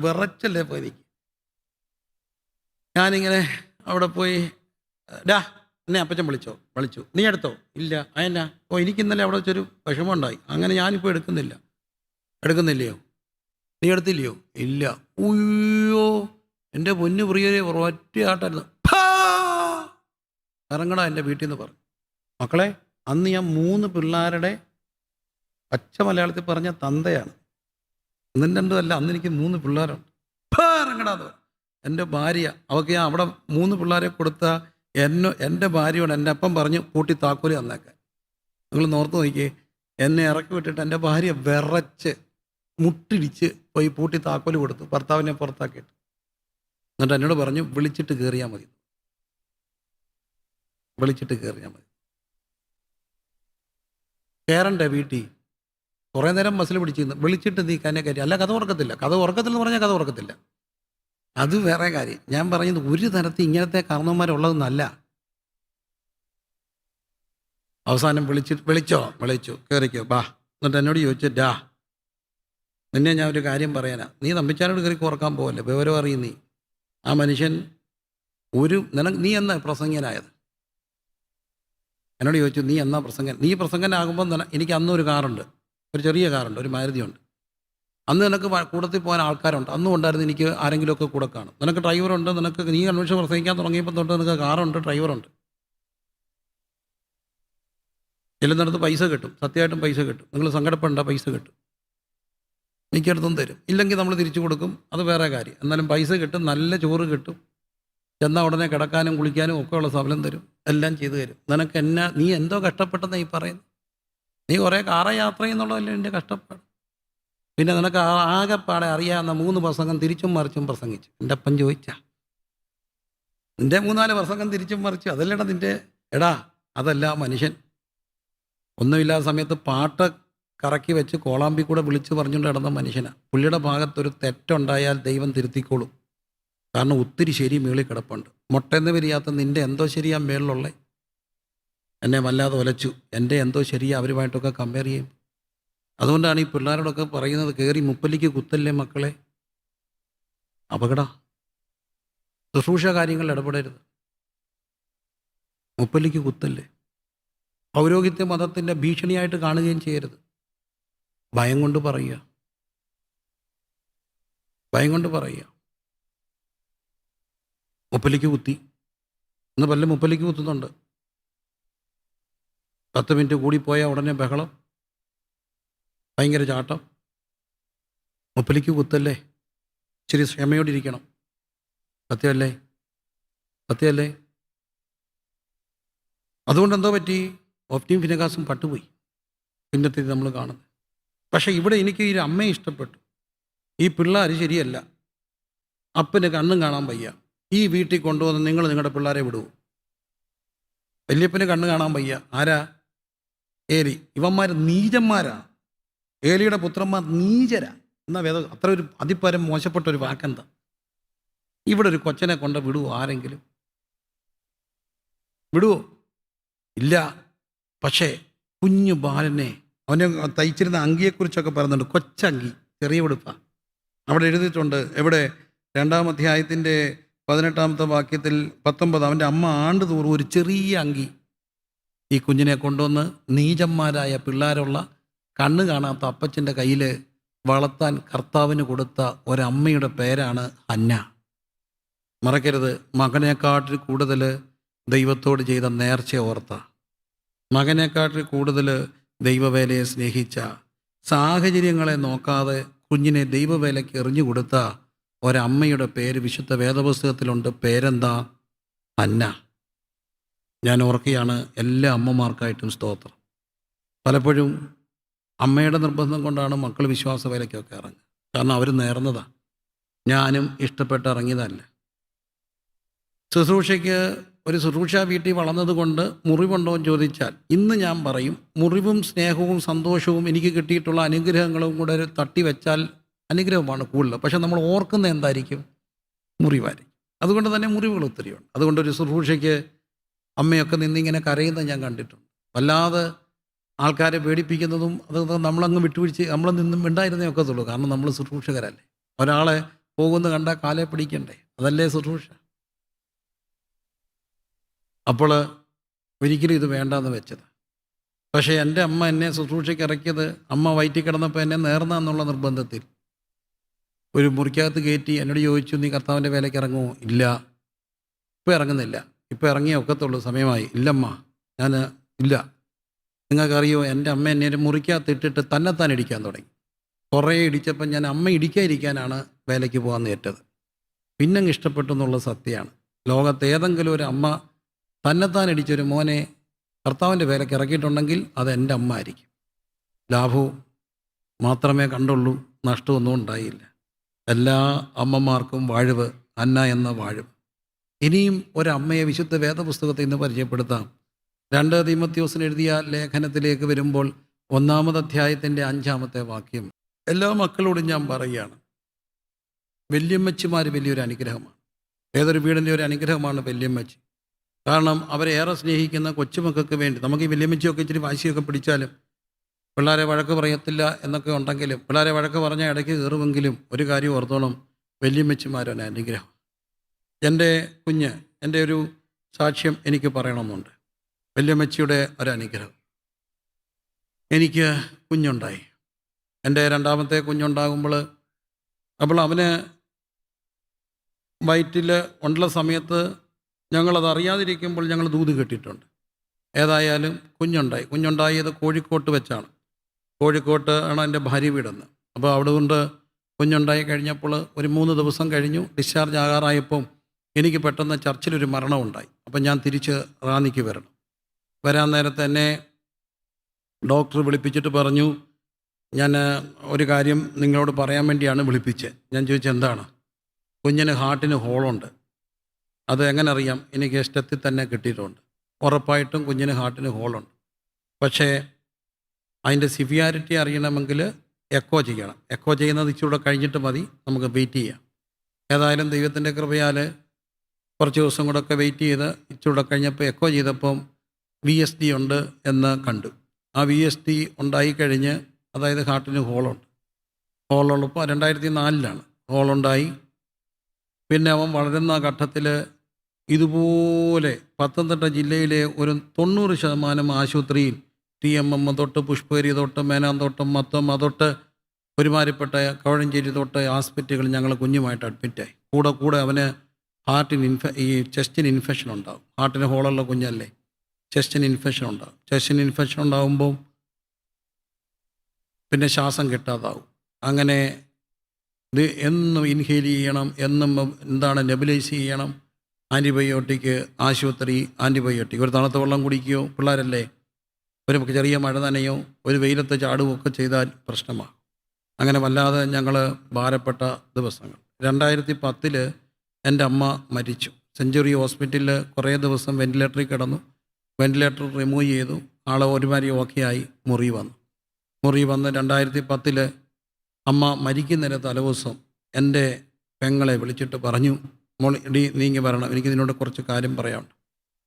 വിറച്ചല്ലേ പോയി. ഞാനിങ്ങനെ അവിടെ പോയി, എന്നെ അപ്പച്ചൻ വിളിച്ചു, നീ എടുത്തോ? ഇല്ല. അതെന്നാ? എനിക്ക് ഇന്നലെ അവിടെ വെച്ചൊരു വിഷമം ഉണ്ടായി, അങ്ങനെ ഞാനിപ്പോൾ എടുക്കുന്നില്ലയോ? നീ എടുത്തില്ലയോ? ഇല്ല. ഉയ്യോ, എൻ്റെ പൊന്നു പ്രിയരെ ഒറ്റയാട്ടായിരുന്നു. ഇറങ്ങടാ എൻ്റെ വീട്ടിൽ നിന്ന് പറഞ്ഞു. മക്കളെ, അന്ന് ഞാൻ 3 പിള്ളേരുടെ പച്ച മലയാളത്തിൽ പറഞ്ഞ തന്തയാണ്. ഒന്നും രണ്ടും അല്ല, അന്ന് എനിക്ക് 3 പിള്ളേരുണ്ട്. ഇറങ്ങടാന്ന് പറഞ്ഞു. എൻ്റെ ഭാര്യ, അവൾക്ക് ഞാൻ അവിടെ 3 പിള്ളേരെ കൊടുത്ത എൻ്റെ ഭാര്യയോട് എൻ്റെ അപ്പം പറഞ്ഞു കൂട്ടി താക്കോല് തന്നേക്കാൻ. നിങ്ങൾ നോർത്ത് നോക്കിയേ, എന്നെ ഇറക്കി വിട്ടിട്ട് എൻ്റെ ഭാര്യ വിറച്ച് മുട്ടിടിച്ച് പോയി പൂട്ടി താക്കോല് കൊടുത്തു, ഭർത്താവിനെ പുറത്താക്കിയിട്ട്. എന്നിട്ട് എന്നോട് പറഞ്ഞു, വിളിച്ചിട്ട് കയറിയാൽ മതി. കയറണ്ടേ വീട്ടിൽ? കുറേ നേരം ബസ്സിൽ പിടിച്ചിരുന്നു. വിളിച്ചിട്ട് നീ കന്നെ കയറ്റി. അല്ല, കഥ ഉറക്കത്തില്ലെന്ന് പറഞ്ഞാൽ കഥ ഉറക്കത്തില്ല. അത് വേറെ കാര്യം. ഞാൻ പറയുന്നത് ഒരു തരത്തിൽ ഇങ്ങനത്തെ കാരണവന്മാരുള്ളതെന്നല്ല. അവസാനം വിളിച്ചു കയറിക്കോ ബാ. എന്നിട്ട് എന്നോട് ചോദിച്ചു, നിന്നെ ഞാൻ ഒരു കാര്യം പറയാനാ. നീ തമ്പിച്ചാനോട് കയറി കുറക്കാൻ പോവല്ലേ, വിവരം അറിയും നീ. ആ മനുഷ്യൻ നീ എന്നാ പ്രസംഗനായത്? എന്നോട് ചോദിച്ചു, നീ പ്രസംഗനാകുമ്പോൾ എനിക്ക് അന്നൊരു കാറുണ്ട്, ഒരു ചെറിയ കാറുണ്ട്, ഒരു മാരുതിയുണ്ട്. അന്ന് നിനക്ക് കൂടത്തിൽ പോകാൻ ആൾക്കാരുണ്ട്, അന്നും ഉണ്ടായിരുന്നു എനിക്ക് ആരെങ്കിലുമൊക്കെ കൂടെ കാണും. നിനക്ക് ഡ്രൈവറുണ്ട്, നിനക്ക് നീ കൺവെൻഷൻ പ്രസംഗിക്കാൻ തുടങ്ങിയപ്പോൾ തൊട്ട് നിനക്ക് കാറുണ്ട്, ഡ്രൈവറുണ്ട്. ചെല്ലുന്നിടത്ത് പൈസ കിട്ടും, സത്യമായിട്ടും പൈസ കിട്ടും. നിങ്ങൾ സങ്കടപ്പെടേണ്ട, പൈസ കിട്ടും. മിക്കയിടത്തും തരും. ഇല്ലെങ്കിൽ നമ്മൾ തിരിച്ചു കൊടുക്കും, അത് വേറെ കാര്യം. എന്നാലും പൈസ കിട്ടും, നല്ല ചോറ് കിട്ടും. ചെന്നാൽ ഉടനെ കിടക്കാനും കുളിക്കാനും ഒക്കെ ഉള്ള സബലം തരും, എല്ലാം ചെയ്തു തരും. നിനക്ക് നീ എന്തോ കഷ്ടപ്പെട്ടെന്ന് ഈ പറയുന്നത്? നീ കുറേ കാറ യാത്ര ചെയ്യുന്നുള്ളതല്ലേ എൻ്റെ കഷ്ടപ്പാട്. പിന്നെ നിനക്ക് ആകെപ്പാടെ അറിയാവുന്ന 3 പ്രസംഗം തിരിച്ചും മറിച്ചും പ്രസംഗിച്ചു. എൻ്റെ അപ്പൻ ചോദിച്ചാ നിൻ്റെ 3-4 പ്രസംഗം തിരിച്ചും മറിച്ചു, അതല്ലേടാ നിൻ്റെ. എടാ, അതല്ല മനുഷ്യൻ. ഒന്നുമില്ലാത്ത സമയത്ത് പാട്ട് കറക്കി വെച്ച് കോളാമ്പി കൂടെ വിളിച്ച് പറഞ്ഞുകൊണ്ട് കിടന്ന മനുഷ്യനാണ്. പുള്ളിയുടെ ഭാഗത്തൊരു തെറ്റുണ്ടായാൽ ദൈവം തിരുത്തിക്കോളും. കാരണം ഒത്തിരി ശരി മേളിൽ കിടപ്പുണ്ട്. മുട്ടയെന്ന് വിരിയാത്ത നിൻ്റെ എന്തോ ശരിയാ മേളിലുള്ളേ. എന്നെ വല്ലാതെ ഒലച്ചു. എൻ്റെ എന്തോ ശരിയാ അവരുമായിട്ടൊക്കെ കമ്പയർ ചെയ്യും. അതുകൊണ്ടാണ് ഈ പിള്ളേരോടൊക്കെ പറയുന്നത്, കയറി മുപ്പലിക്ക് കുത്തല്ലേ മക്കളെ, അപകട. ശുശ്രൂഷ കാര്യങ്ങളിൽ ഇടപെടരുത്, മുപ്പലിക്ക് കുത്തല്ലേ. പൗരോഹിത്യ മതത്തിൻ്റെ ഭീഷണിയായിട്ട് കാണുകയും ചെയ്യരുത്. ഭയം കൊണ്ട് പറയുക, ഭയം കൊണ്ട് പറയുക. മുപ്പലിക്ക് കുത്തി, ഇന്ന് പല മുപ്പലിക്ക് കുത്തുന്നുണ്ട്. 10 മിനിറ്റ് കൂടിപ്പോയാൽ ഉടനെ ബഹളം, ഭയങ്കര ചാട്ടം. മുപ്പലിക്ക് കുത്തല്ലേ, ഇച്ചിരി ക്ഷമയോടിരിക്കണം. സത്യമല്ലേ, സത്യമല്ലേ? അതുകൊണ്ട് എന്തോ പറ്റി, ഓഫ്റ്റിയും ഫിനെഗാസും പട്ടുപോയി. പിന്നത്തെ നമ്മൾ കാണുന്നത്. പക്ഷേ ഇവിടെ എനിക്ക് ഈ അമ്മയെ ഇഷ്ടപ്പെട്ടു. ഈ പിള്ളേർ ശരിയല്ല, അപ്പന് കണ്ണും കാണാൻ വയ്യ. ഈ വീട്ടിൽ കൊണ്ടുവന്ന് നിങ്ങൾ നിങ്ങളുടെ പിള്ളേരെ വിടുവോ? വല്യപ്പന് കണ്ണ് കാണാൻ വയ്യ. ആരാ? ഏലി. ഇവന്മാർ നീചന്മാരാ. ഏലിയുടെ പുത്രന്മാർ നീചരാ എന്നാ വേദം. അത്ര ഒരു അതിപ്പരം മോശപ്പെട്ട ഒരു വാക്കെന്താ? ഇവിടെ ഒരു കൊച്ചനെ കൊണ്ട് വിടുവോ? ആരെങ്കിലും വിടുവോ? ഇല്ല. പക്ഷേ കുഞ്ഞു ബാലനെ, അവനെ തയ്ച്ചിരുന്ന അങ്കിയെക്കുറിച്ചൊക്കെ പറയുന്നുണ്ട്. കൊച്ചങ്കി, ചെറിയ ഉടുപ്പ. അവിടെ എഴുതിയിട്ടുണ്ട്. എവിടെ? 2-ാം അധ്യായത്തിൻ്റെ 18-ാമത്തെ വാക്യത്തിൽ 19. അവൻ്റെ അമ്മ ആണ്ട് തോറും ഒരു ചെറിയ അങ്കി ഈ കുഞ്ഞിനെ കൊണ്ടുവന്ന് നീചന്മാരായ പിള്ളേരുള്ള കണ്ണ് കാണാത്ത അപ്പച്ചൻ്റെ കയ്യിൽ വളർത്താൻ കർത്താവിന് കൊടുത്ത ഒരമ്മയുടെ പേരാണ് ഹന്ന. മറക്കരുത്, മകനെക്കാട്ടിൽ കൂടുതൽ ദൈവത്തോട് ചെയ്ത നേർച്ച ഓർത്ത, മകനെക്കാട്ടിൽ കൂടുതൽ ദൈവവേലയെ സ്നേഹിച്ച, സാഹചര്യങ്ങളെ നോക്കാതെ കുഞ്ഞിനെ ദൈവവേലയ്ക്ക് എറിഞ്ഞു കൊടുത്ത ഒരമ്മയുടെ പേര് വിശുദ്ധ വേദപുസ്തകത്തിലുണ്ട്. പേരെന്താ? ഹന്ന. ഞാൻ ഓർക്കുകയാണ്, എല്ലാ അമ്മമാർക്കായിട്ടും സ്തോത്രം. പലപ്പോഴും അമ്മയുടെ നിർബന്ധം കൊണ്ടാണ് മക്കൾ വിശ്വാസ വേലയ്ക്കൊക്കെ ഇറങ്ങുക. കാരണം അവർ നേർന്നതാണ്. ഞാനും ഇഷ്ടപ്പെട്ട് ഇറങ്ങിയതല്ല. ശുശ്രൂഷയ്ക്ക് ഒരു ശുശ്രൂഷ വീട്ടിൽ വളർന്നതുകൊണ്ട് മുറിവുണ്ടോ എന്ന് ചോദിച്ചാൽ ഇന്ന് ഞാൻ പറയും, മുറിവും സ്നേഹവും സന്തോഷവും എനിക്ക് കിട്ടിയിട്ടുള്ള അനുഗ്രഹങ്ങളും കൂടെ ഒരു തട്ടി വെച്ചാൽ അനുഗ്രഹമാണ് കൂടുതൽ. പക്ഷെ നമ്മൾ ഓർക്കുന്ന എന്തായിരിക്കും? മുറിവായിരിക്കും. അതുകൊണ്ട് തന്നെ മുറിവുകൾ ഒത്തിരിയുണ്ട്. അതുകൊണ്ടൊരു ശുശ്രൂഷയ്ക്ക് അമ്മയൊക്കെ നിന്നിങ്ങനെ കരയുന്നത് ഞാൻ കണ്ടിട്ടുണ്ട്. വല്ലാതെ ആൾക്കാരെ പേടിപ്പിക്കുന്നതും അത് നമ്മളങ്ങ് വിട്ടുപിടിച്ച് നമ്മൾ നിന്നും മിണ്ടായിരുന്നേ ഒക്കത്തുള്ളൂ. കാരണം നമ്മൾ ശുശ്രൂഷകരല്ലേ. ഒരാളെ പോകുന്ന കണ്ടാൽ കാലെ പിടിക്കണ്ടേ? അതല്ലേ ശുശ്രൂഷ. അപ്പോൾ ഒരിക്കലും ഇത് വേണ്ടാന്ന് വെച്ചത്. പക്ഷേ എൻ്റെ അമ്മ എന്നെ ശുശ്രൂഷയ്ക്ക് ഇറക്കിയത്, അമ്മ വയറ്റിൽ കിടന്നപ്പോൾ എന്നെ നേർന്ന എന്നുള്ള നിർബന്ധത്തിൽ ഒരു മുറിക്കകത്ത് കയറ്റി എന്നോട് ചോദിച്ചു, നീ കർത്താവിൻ്റെ വേലയ്ക്ക് ഇറങ്ങുമോ? ഇല്ല, ഇപ്പോൾ ഇറങ്ങുന്നില്ല, ഇപ്പോൾ ഇറങ്ങിയേ ഒക്കത്തുള്ളൂ, സമയമായി. ഇല്ലമ്മ, ഞാൻ ഇല്ല. നിങ്ങൾക്കറിയോ, എൻ്റെ അമ്മ എന്നെ ഒരു മുറിക്കകത്ത് ഇട്ടിട്ട് തന്നെത്താൻ ഇടിക്കാൻ തുടങ്ങി. കുറേ ഇടിച്ചപ്പം ഞാൻ അമ്മ ഇടിക്കാതിരിക്കാനാണ് വേലയ്ക്ക് പോകാൻ ഏറ്റത്. പിന്നെ ഇഷ്ടപ്പെട്ടു എന്നുള്ള സത്യമാണ്. ലോകത്ത് ഏതെങ്കിലും ഒരു അമ്മ തന്നെത്താൻ ഇടിച്ചൊരു മോനെ കർത്താവിൻ്റെ വേലയ്ക്ക് ഇറക്കിയിട്ടുണ്ടെങ്കിൽ അത് എൻ്റെ അമ്മ ആയിരിക്കും. ലാഭവും മാത്രമേ കണ്ടുള്ളൂ, നഷ്ടമൊന്നും ഉണ്ടായില്ല. എല്ലാ അമ്മമാർക്കും വാഴ്വ്, അന്ന എന്ന വാഴ്വ്. ഇനിയും ഒരമ്മയെ വിശുദ്ധ വേദപുസ്തകത്തിൽ ഇന്ന് പരിചയപ്പെടുത്താം. 2 തീമോഥെയോസിന് എഴുതിയ ലേഖനത്തിലേക്ക് വരുമ്പോൾ 1-ാമത് അധ്യായത്തിൻ്റെ 5-ാമത്തെ വാക്യം. എല്ലാ മക്കളോടും ഞാൻ പറയുകയാണ്, വല്യമ്മച്ചിമാർ വലിയൊരു അനുഗ്രഹമാണ്. ഏതൊരു വീടിൻ്റെ ഒരു അനുഗ്രഹമാണ് വല്യമ്മച്ചി. കാരണം അവരെ ഏറെ സ്നേഹിക്കുന്ന കൊച്ചുമക്കൾക്ക് വേണ്ടി. നമുക്ക് ഈ വല്യമ്മച്ചിയൊക്കെ ഇച്ചിരി വാശിയൊക്കെ പിടിച്ചാലും, പിള്ളേരെ വഴക്ക് പറയത്തില്ല എന്നൊക്കെ ഉണ്ടെങ്കിലും, പിള്ളേരെ വഴക്ക് പറഞ്ഞാൽ ഇടയ്ക്ക് കയറുമെങ്കിലും ഒരു കാര്യം ഓർത്തോളം, വല്യമ്മച്ചിമാരൊരു അനുഗ്രഹം. എൻ്റെ കുഞ്ഞ്, എൻ്റെ ഒരു സാക്ഷ്യം എനിക്ക് പറയണമെന്നുണ്ട്. വല്യമ്മച്ചിയുടെ ഒരനുഗ്രഹം. എനിക്ക് കുഞ്ഞുണ്ടായി. എൻ്റെ രണ്ടാമത്തെ കുഞ്ഞുണ്ടാകുമ്പോൾ അപ്പോൾ അവന് വയറ്റിൽ ഉള്ള സമയത്ത് ഞങ്ങളത് അറിയാതിരിക്കുമ്പോൾ ഞങ്ങൾ ദൂത് കെട്ടിയിട്ടുണ്ട്. ഏതായാലും കുഞ്ഞുണ്ടായത് കോഴിക്കോട്ട് വെച്ചാണ്. കോഴിക്കോട്ട് ആണ് എൻ്റെ ഭാര്യ വീടെന്ന്. അപ്പോൾ അവിടെ കൊണ്ട് കുഞ്ഞുണ്ടായി കഴിഞ്ഞപ്പോൾ ഒരു 3 ദിവസം കഴിഞ്ഞു. ഡിസ്ചാർജ് ആകാറായപ്പം എനിക്ക് പെട്ടെന്ന് ചർച്ചിലൊരു മരണമുണ്ടായി. അപ്പം ഞാൻ തിരിച്ച് റാന്നിക്ക് വരാൻ നേരത്തെ എന്നെ ഡോക്ടർ വിളിപ്പിച്ചിട്ട് പറഞ്ഞു, ഞാൻ ഒരു കാര്യം നിങ്ങളോട് പറയാൻ വേണ്ടിയാണ് വിളിപ്പിച്ചത്. ഞാൻ ചോദിച്ചു എന്താണ്? കുഞ്ഞിന് ഹാർട്ടിന് ഹോളുണ്ട്. അത് എങ്ങനെ അറിയാം? എനിക്ക് ഇഷ്ടത്തിൽ തന്നെ കിട്ടിയിട്ടുണ്ട്. ഉറപ്പായിട്ടും കുഞ്ഞിന് ഹാർട്ടിന് ഹോളുണ്ട്. പക്ഷേ അതിൻ്റെ സിവിയാരിറ്റി അറിയണമെങ്കിൽ എക്കോ ചെയ്യണം. എക്കോ ചെയ്യുന്നത് ഇച്ചിരൂടെ കഴിഞ്ഞിട്ട് മതി, നമുക്ക് വെയിറ്റ് ചെയ്യാം. ഏതായാലും ദൈവത്തിൻ്റെ കൃപയാൽ കുറച്ച് ദിവസം കൂടെ ഒക്കെ വെയിറ്റ് ചെയ്ത് ഇച്ചിരൂടെ കഴിഞ്ഞപ്പോൾ എക്കോ ചെയ്തപ്പം VSD ഉണ്ട് എന്ന് കണ്ടു. ആ VSD ഉണ്ടായിക്കഴിഞ്ഞ്, അതായത് ഹാർട്ടിന് ഹോളുള്ളപ്പോൾ 2004 ഹോളുണ്ടായി. പിന്നെ അവൻ വളരുന്ന ഘട്ടത്തിൽ ഇതുപോലെ പത്തനംതിട്ട ജില്ലയിലെ ഒരു 90% ആശുപത്രിയിൽ TMM തൊട്ട് പുഷ്പഗിരി തൊട്ട് മേനാന്തോട്ടം മത്തമ്മ തൊട്ട് ഒരുമാതിരിപ്പെട്ട കോഴഞ്ചേരി തൊട്ട് ഹോസ്പിറ്റലുകൾ ഞങ്ങൾ കുഞ്ഞുമായിട്ട് അഡ്മിറ്റായി. കൂടെ അവന് ഹാർട്ടിന് ചെസ്റ്റിന് ഇൻഫെക്ഷൻ ഉണ്ടാകും. ഹാർട്ടിന് ഹോളുള്ള കുഞ്ഞല്ലേ, ചെസ്റ്റിന് ഇൻഫെക്ഷൻ ഉണ്ടാകും. ചെസ്റ്റിന് ഇൻഫെക്ഷൻ ഉണ്ടാകുമ്പോൾ പിന്നെ ശ്വാസം കിട്ടാതാവും. അങ്ങനെ ഇത് എന്നും ഇൻഹേൽ ചെയ്യണം, എന്നും നെബുലൈസ് ചെയ്യണം. ആൻറ്റിബയോട്ടിക്, ആശുപത്രി, ആൻറ്റിബയോട്ടിക്. ഒരു തണുത്ത വെള്ളം കുടിക്കുകയോ, പിള്ളേരല്ലേ, ഒരു ചെറിയ മഴ നനയോ ഒരു വെയിലത്ത് ചാടുകയോ ഒക്കെ ചെയ്താൽ പ്രശ്നമാണ്. അങ്ങനെ വല്ലാതെ ഞങ്ങൾ ഭാരപ്പെട്ട ദിവസങ്ങൾ. 2010 എൻ്റെ അമ്മ മരിച്ചു. സെഞ്ച്വറി ഹോസ്പിറ്റലിൽ കുറേ ദിവസം വെൻറ്റിലേറ്ററിൽ കിടന്നു. വെൻറ്റിലേറ്റർ റിമൂവ് ചെയ്തു. ആൾ ഒരുമാതിരി ഓക്കെ ആയി. മുറി വന്ന് 2010 അമ്മ മരിക്കുന്നതിന് തലേദിവസം എൻ്റെ പെങ്ങളെ വിളിച്ചിട്ട് പറഞ്ഞു, മോൾ നീങ്ങി വരണം, എനിക്ക് ഇതിനോട് കുറച്ച് കാര്യം പറയാനുണ്ട്.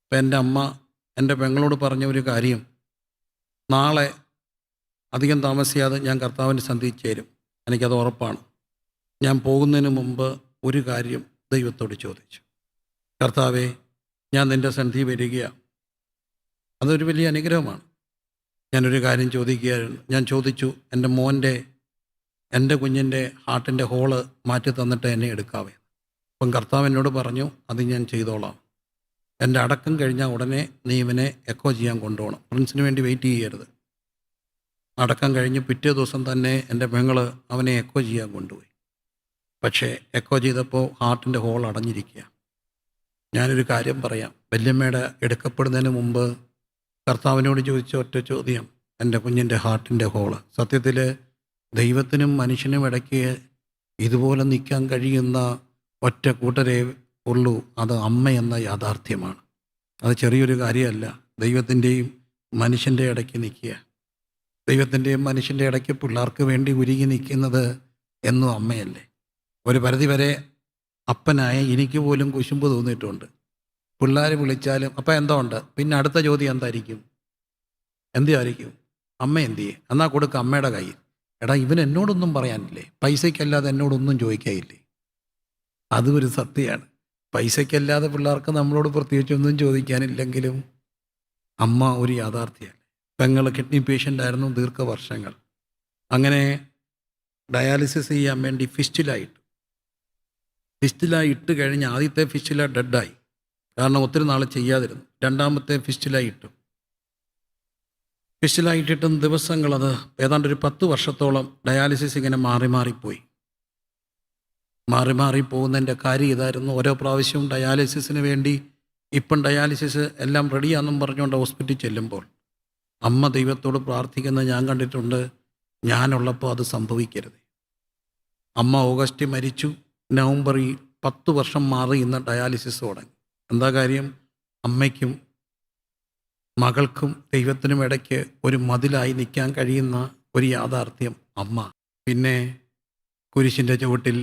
അപ്പം എൻ്റെ അമ്മ എൻ്റെ പെങ്ങളോട് പറഞ്ഞ ഒരു കാര്യം, നാളെ അധികം താമസിയാതെ ഞാൻ കർത്താവിൻ്റെ സന്നിധിയിൽ ചേരും, എനിക്കത് ഉറപ്പാണ്. ഞാൻ പോകുന്നതിന് മുമ്പ് ഒരു കാര്യം ദൈവത്തോട് ചോദിച്ചു, കർത്താവേ ഞാൻ നിൻ്റെ സന്നിധിയിൽ വരികയാണ്. അതൊരു വലിയ അനുഗ്രഹമാണ്. ഞാനൊരു കാര്യം ചോദിക്കുകയായിരുന്നു. ഞാൻ ചോദിച്ചു, എൻ്റെ കുഞ്ഞിൻ്റെ ഹാർട്ടിൻ്റെ ഹോള് മാറ്റി തന്നിട്ട് എന്നെ എടുക്കാവേ. അപ്പം കർത്താവ് എന്നോട് പറഞ്ഞു, അത് ഞാൻ ചെയ്തോളാം. എൻ്റെ അടക്കം കഴിഞ്ഞാൽ ഉടനെ നീ ഇവനെ എക്കോ ചെയ്യാൻ കൊണ്ടുപോകണം, പ്രിൻസിന് വേണ്ടി വെയിറ്റ് ചെയ്യരുത്. അടക്കം കഴിഞ്ഞ് പിറ്റേ ദിവസം തന്നെ എൻ്റെ പെങ്ങൾ അവനെ എക്കോ ചെയ്യാൻ കൊണ്ടുപോയി. പക്ഷേ എക്കോ ചെയ്തപ്പോൾ ഹാർട്ടിൻ്റെ ഹോൾ അടഞ്ഞിരിക്കുക. ഞാനൊരു കാര്യം പറയാം, വല്യമ്മയുടെ എടുക്കപ്പെടുന്നതിന് മുമ്പ് കർത്താവിനോട് ചോദിച്ച ഒറ്റ ചോദ്യം, എൻ്റെ കുഞ്ഞിൻ്റെ ഹാർട്ടിൻ്റെ ഹോള്. സത്യത്തിൽ ദൈവത്തിനും മനുഷ്യനും ഇടയ്ക്ക് ഇതുപോലെ നിൽക്കാൻ കഴിയുന്ന ഒറ്റ കൂട്ടരേ ഉള്ളൂ, അത് അമ്മ എന്ന യാഥാർത്ഥ്യമാണ്. അത് ചെറിയൊരു കാര്യമല്ല. ദൈവത്തിൻ്റെയും മനുഷ്യൻ്റെ ഇടയ്ക്ക് നിൽക്കുക, ദൈവത്തിൻ്റെയും മനുഷ്യൻ്റെ ഇടയ്ക്ക് പിള്ളേർക്ക് വേണ്ടി ഉരുകി നിൽക്കുന്നത് എന്നും അമ്മയല്ലേ. ഒരു പരിധിവരെ അപ്പനായ എനിക്ക് പോലും കുശുമ്പ് തോന്നിയിട്ടുണ്ട്. പിള്ളേർ വിളിച്ചാലും അപ്പം എന്തോ ഉണ്ട്, പിന്നെ അടുത്ത ചോദ്യം എന്തായിരിക്കും, അമ്മ എന്തിയെ, എന്നാൽ കൊടുക്കുക അമ്മയുടെ കയ്യിൽ. എടാ ഇവൻ എന്നോടൊന്നും പറയാനില്ലേ, പൈസയ്ക്കല്ലാതെ എന്നോടൊന്നും ചോദിക്കാനില്ലേ. അതും ഒരു സത്യമാണ്. പൈസയ്ക്കല്ലാതെ പിള്ളേർക്ക് നമ്മളോട് പ്രത്യേകിച്ചൊന്നും ചോദിക്കാനില്ലെങ്കിലും അമ്മ ഒരു യാഥാർത്ഥ്യമാണ്. പെങ്ങൾ കിഡ്നി പേഷ്യൻ്റ് ആയിരുന്നു ദീർഘവർഷങ്ങൾ. അങ്ങനെ ഡയാലിസിസ് ചെയ്യാൻ വേണ്ടി ഫിസ്റ്റുല ഇട്ട് കഴിഞ്ഞ് ആദ്യത്തെ ഫിസ്റ്റുല ഡെഡായി, കാരണം ഒത്തിരി നാൾ ചെയ്യാതിരുന്നു. രണ്ടാമത്തെ ഫിസ്റ്റുല ഇട്ടിട്ടും ദിവസങ്ങളത് ഏതാണ്ട് ഒരു 10 വർഷത്തോളം ഡയാലിസിസ് ഇങ്ങനെ മാറി പോകുന്നതിൻ്റെ കാര്യം ഇതായിരുന്നു. ഓരോ പ്രാവശ്യവും ഡയാലിസിസിന് വേണ്ടി ഇപ്പം ഡയാലിസിസ് എല്ലാം റെഡിയാണെന്നും പറഞ്ഞുകൊണ്ട് ഹോസ്പിറ്റലിൽ ചെല്ലുമ്പോൾ അമ്മ ദൈവത്തോട് പ്രാർത്ഥിക്കുന്നത് ഞാൻ കണ്ടിട്ടുണ്ട്, ഞാനുള്ളപ്പോൾ അത് സംഭവിക്കരുത്. അമ്മ ഓഗസ്റ്റിൽ മരിച്ചു, നവംബറിൽ 10 വർഷം മാറി ഇന്ന് ഡയാലിസിസ് തുടങ്ങി. എന്താ കാര്യം? അമ്മയ്ക്കും മകൾക്കും ദൈവത്തിനും ഇടയ്ക്ക് ഒരു മതിലായി നിൽക്കാൻ കഴിയുന്ന ഒരു യാഥാർത്ഥ്യം അമ്മ. പിന്നെ കുരിശിൻ്റെ ചുവട്ടിൽ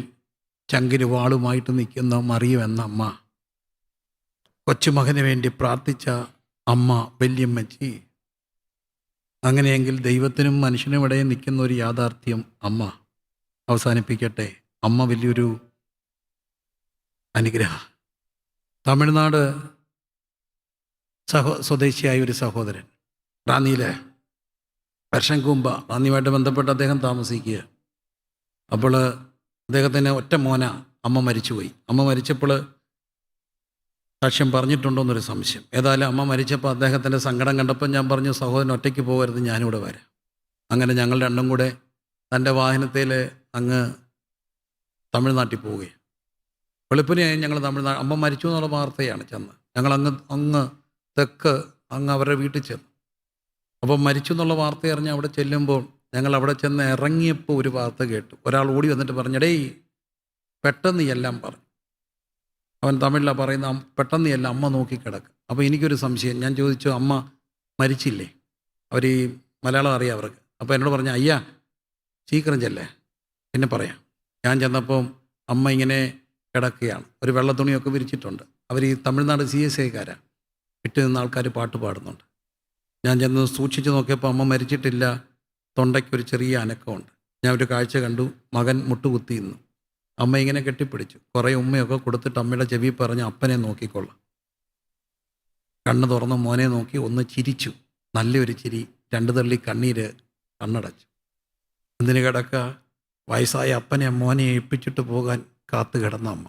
ചങ്കിന് വാളുമായിട്ട് നിൽക്കുന്ന മറിയം എന്ന അമ്മ, കൊച്ചുമകന് വേണ്ടി പ്രാർത്ഥിച്ച അമ്മ വല്യമ്മച്ചി. അങ്ങനെയെങ്കിൽ ദൈവത്തിനും മനുഷ്യനും ഇടയിൽ നിൽക്കുന്ന ഒരു യാഥാർത്ഥ്യം അമ്മ. അവസാനിപ്പിക്കട്ടെ, അമ്മ വലിയൊരു അനുഗ്രഹം. തമിഴ്നാട് സ്വദേശിയായ ഒരു സഹോദരൻ റാന്നിയിൽ വർഷം കുമ്പ റാന്നിയുമായിട്ട് ബന്ധപ്പെട്ട് അദ്ദേഹം താമസിക്കുക. അപ്പോൾ അദ്ദേഹത്തിന് ഒറ്റ മോന, അമ്മ മരിച്ചുപോയി. അമ്മ മരിച്ചപ്പോൾ സാക്ഷ്യം പറഞ്ഞിട്ടുണ്ടോ എന്നൊരു സംശയം. ഏതായാലും അമ്മ മരിച്ചപ്പോൾ അദ്ദേഹത്തിൻ്റെ സങ്കടം കണ്ടപ്പോൾ ഞാൻ പറഞ്ഞു, സഹോദരൻ ഒറ്റയ്ക്ക് പോകരുത്, ഞാനിവിടെ വരാം. അങ്ങനെ ഞങ്ങൾ രണ്ടും കൂടെ തൻ്റെ വാഹനത്തിൽ അങ്ങ് തമിഴ്നാട്ടിൽ പോവുകയാണ്. വെളുപ്പിനെ ഞങ്ങൾ അമ്മ മരിച്ചു എന്നുള്ള വാർത്തയാണ് ചെന്ന്. ഞങ്ങൾ അങ്ങ് തെക്ക് അവരുടെ വീട്ടിൽ ചെന്നു. അപ്പം മരിച്ചു എന്നുള്ള വാർത്ത അറിഞ്ഞ് അവിടെ ചെല്ലുമ്പോൾ ഞങ്ങൾ അവിടെ ചെന്ന് ഇറങ്ങിയപ്പോൾ ഒരു വാർത്ത കേട്ടു. ഒരാൾ ഓടി വന്നിട്ട് പറഞ്ഞു, ഡേയ് പെട്ടെന്ന് എല്ലാം പറഞ്ഞു. അവൻ തമിഴിലാണ് പറയുന്ന, പെട്ടെന്ന് എല്ലാം അമ്മ നോക്കിക്കിടക്കുക. അപ്പോൾ എനിക്കൊരു സംശയം. ഞാൻ ചോദിച്ചു, അമ്മ മരിച്ചില്ലേ? അവർ ഈ മലയാളം അറിയാം അവർക്ക്. അപ്പോൾ എന്നോട് പറഞ്ഞു, അയ്യാ സീക്രം ചെല്ലേ, പിന്നെ പറയാം. ഞാൻ ചെന്നപ്പം അമ്മ ഇങ്ങനെ കിടക്കുകയാണ്. ഒരു വെള്ള തുണിയൊക്കെ വിരിച്ചിട്ടുണ്ട്. അവർ ഈ തമിഴ്നാട് CSIക്കാരാണ്. ഇട്ട് നിന്ന ആൾക്കാർ പാട്ട് പാടുന്നുണ്ട്. ഞാൻ ചെന്ന് സൂക്ഷിച്ച് നോക്കിയപ്പോൾ അമ്മ മരിച്ചിട്ടില്ല. തൊണ്ടയ്ക്കൊരു ചെറിയ അനക്കമുണ്ട്. ഞാൻ ഒരു കാഴ്ച കണ്ടു. മകൻ മുട്ടുകുത്തി നിന്നു. അമ്മ ഇങ്ങനെ കെട്ടിപ്പിടിച്ചു. കുറേ ഉമ്മയൊക്കെ കൊടുത്തിട്ട് അമ്മയുടെ ചെവി പറഞ്ഞ്, അപ്പനെ നോക്കിക്കൊള്ളാം. കണ്ണ് തുറന്ന് മോനെ നോക്കി ഒന്ന് ചിരിച്ചു. നല്ലൊരു ചിരി. 2 തള്ളി കണ്ണീര് കണ്ണടച്ചു. എന്തിന് കിടക്കുക? വയസ്സായ അപ്പനെ മോനെ ഏൽപ്പിച്ചിട്ട് പോകാൻ കാത്തു കിടന്ന അമ്മ.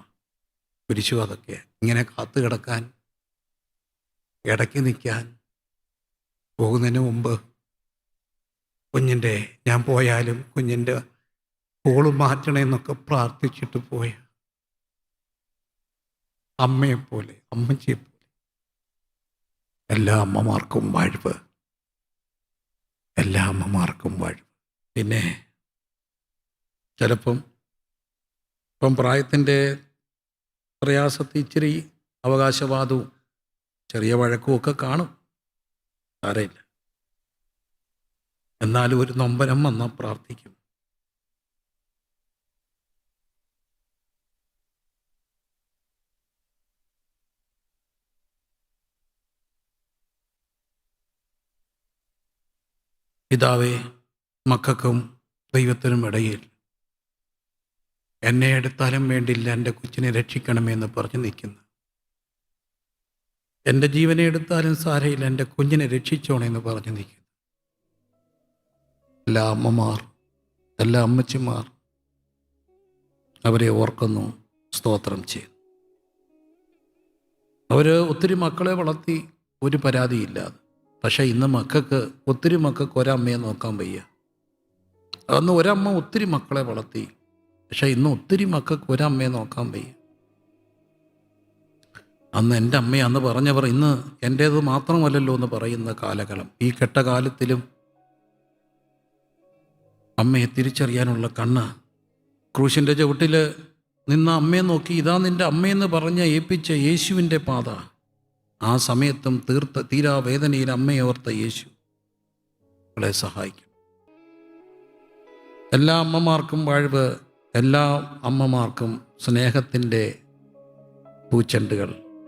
കുരിശു അതൊക്കെ. ഇങ്ങനെ കാത്തു കിടക്കാൻ, ഇടയ്ക്ക് നിൽക്കാൻ, പോകുന്നതിന് മുമ്പ് കുഞ്ഞിൻ്റെ, ഞാൻ പോയാലും കുഞ്ഞിൻ്റെ കോള് മാറ്റണമെന്നൊക്കെ പ്രാർത്ഥിച്ചിട്ട് പോയ അമ്മയെപ്പോലെ, അമ്മച്ചിയെപ്പോലെ. എല്ലാ അമ്മമാർക്കും വാഴ്വ്, എല്ലാ അമ്മമാർക്കും വാഴ്വ്. പിന്നെ ചിലപ്പം ഇപ്പം പ്രായത്തിൻ്റെ പ്രയാസത്തിൽ ഇച്ചിരി അവകാശവാദവും ചെറിയ വഴക്കും ഒക്കെ കാണും. സാരമില്ല. എന്നാലും ഒരു നൊമ്പരം വന്നാൽ പ്രാർത്ഥിക്കും. പിതാവേ, മക്കൾക്കും ദൈവത്തിനും ഇടയിൽ എന്നെ എടുത്താലും വേണ്ടില്ല, എൻ്റെ കൊച്ചിനെ രക്ഷിക്കണമെന്ന് പറഞ്ഞ് നിൽക്കുന്നു. എൻ്റെ ജീവനെ എടുത്താലും സാരയില്ല, എൻ്റെ കുഞ്ഞിനെ രക്ഷിച്ചോണെന്ന് പറഞ്ഞ് നിൽക്കുന്നു. എല്ലാ അമ്മമാർ, എല്ലാ അമ്മച്ചിമാർ അവരെ ഓർക്കുന്നു, സ്തോത്രം ചെയ്യുന്നു. അവർ ഒത്തിരി മക്കളെ വളർത്തി, ഒരു പരാതിയില്ലാതെ. പക്ഷേ ഇന്ന് ഒത്തിരി മക്കൾക്ക് ഒരമ്മയെ നോക്കാൻ വയ്യ. അന്ന് ഒരമ്മ ഒത്തിരി മക്കളെ വളർത്തി. പക്ഷേ ഇന്ന് ഒത്തിരി മക്കൾക്ക് ഒരമ്മയെ നോക്കാൻ വയ്യ. അന്ന് എൻ്റെ അമ്മയാന്ന് പറഞ്ഞവർ ഇന്ന് എൻ്റേത് മാത്രമല്ലല്ലോ എന്ന് പറയുന്ന കാലഘട്ടം. ഈ കെട്ടകാലത്തിലും അമ്മയെ തിരിച്ചറിയാനുള്ള കണ്ണ്, ക്രൂശിൻ്റെ ചവിട്ടിൽ നിന്ന അമ്മയെ നോക്കി ഇതാ നിൻ്റെ അമ്മയെന്ന് പറഞ്ഞ് ഏൽപ്പിച്ച യേശുവിൻ്റെ പാത. ആ സമയത്തും തീരാ വേദനയിൽ അമ്മയെ ഓർത്ത യേശു അവളെ സഹായിക്കും. എല്ലാ അമ്മമാർക്കും വാഴ്വ്, എല്ലാ അമ്മമാർക്കും സ്നേഹത്തിൻ്റെ പൂച്ചെണ്ടുകൾ.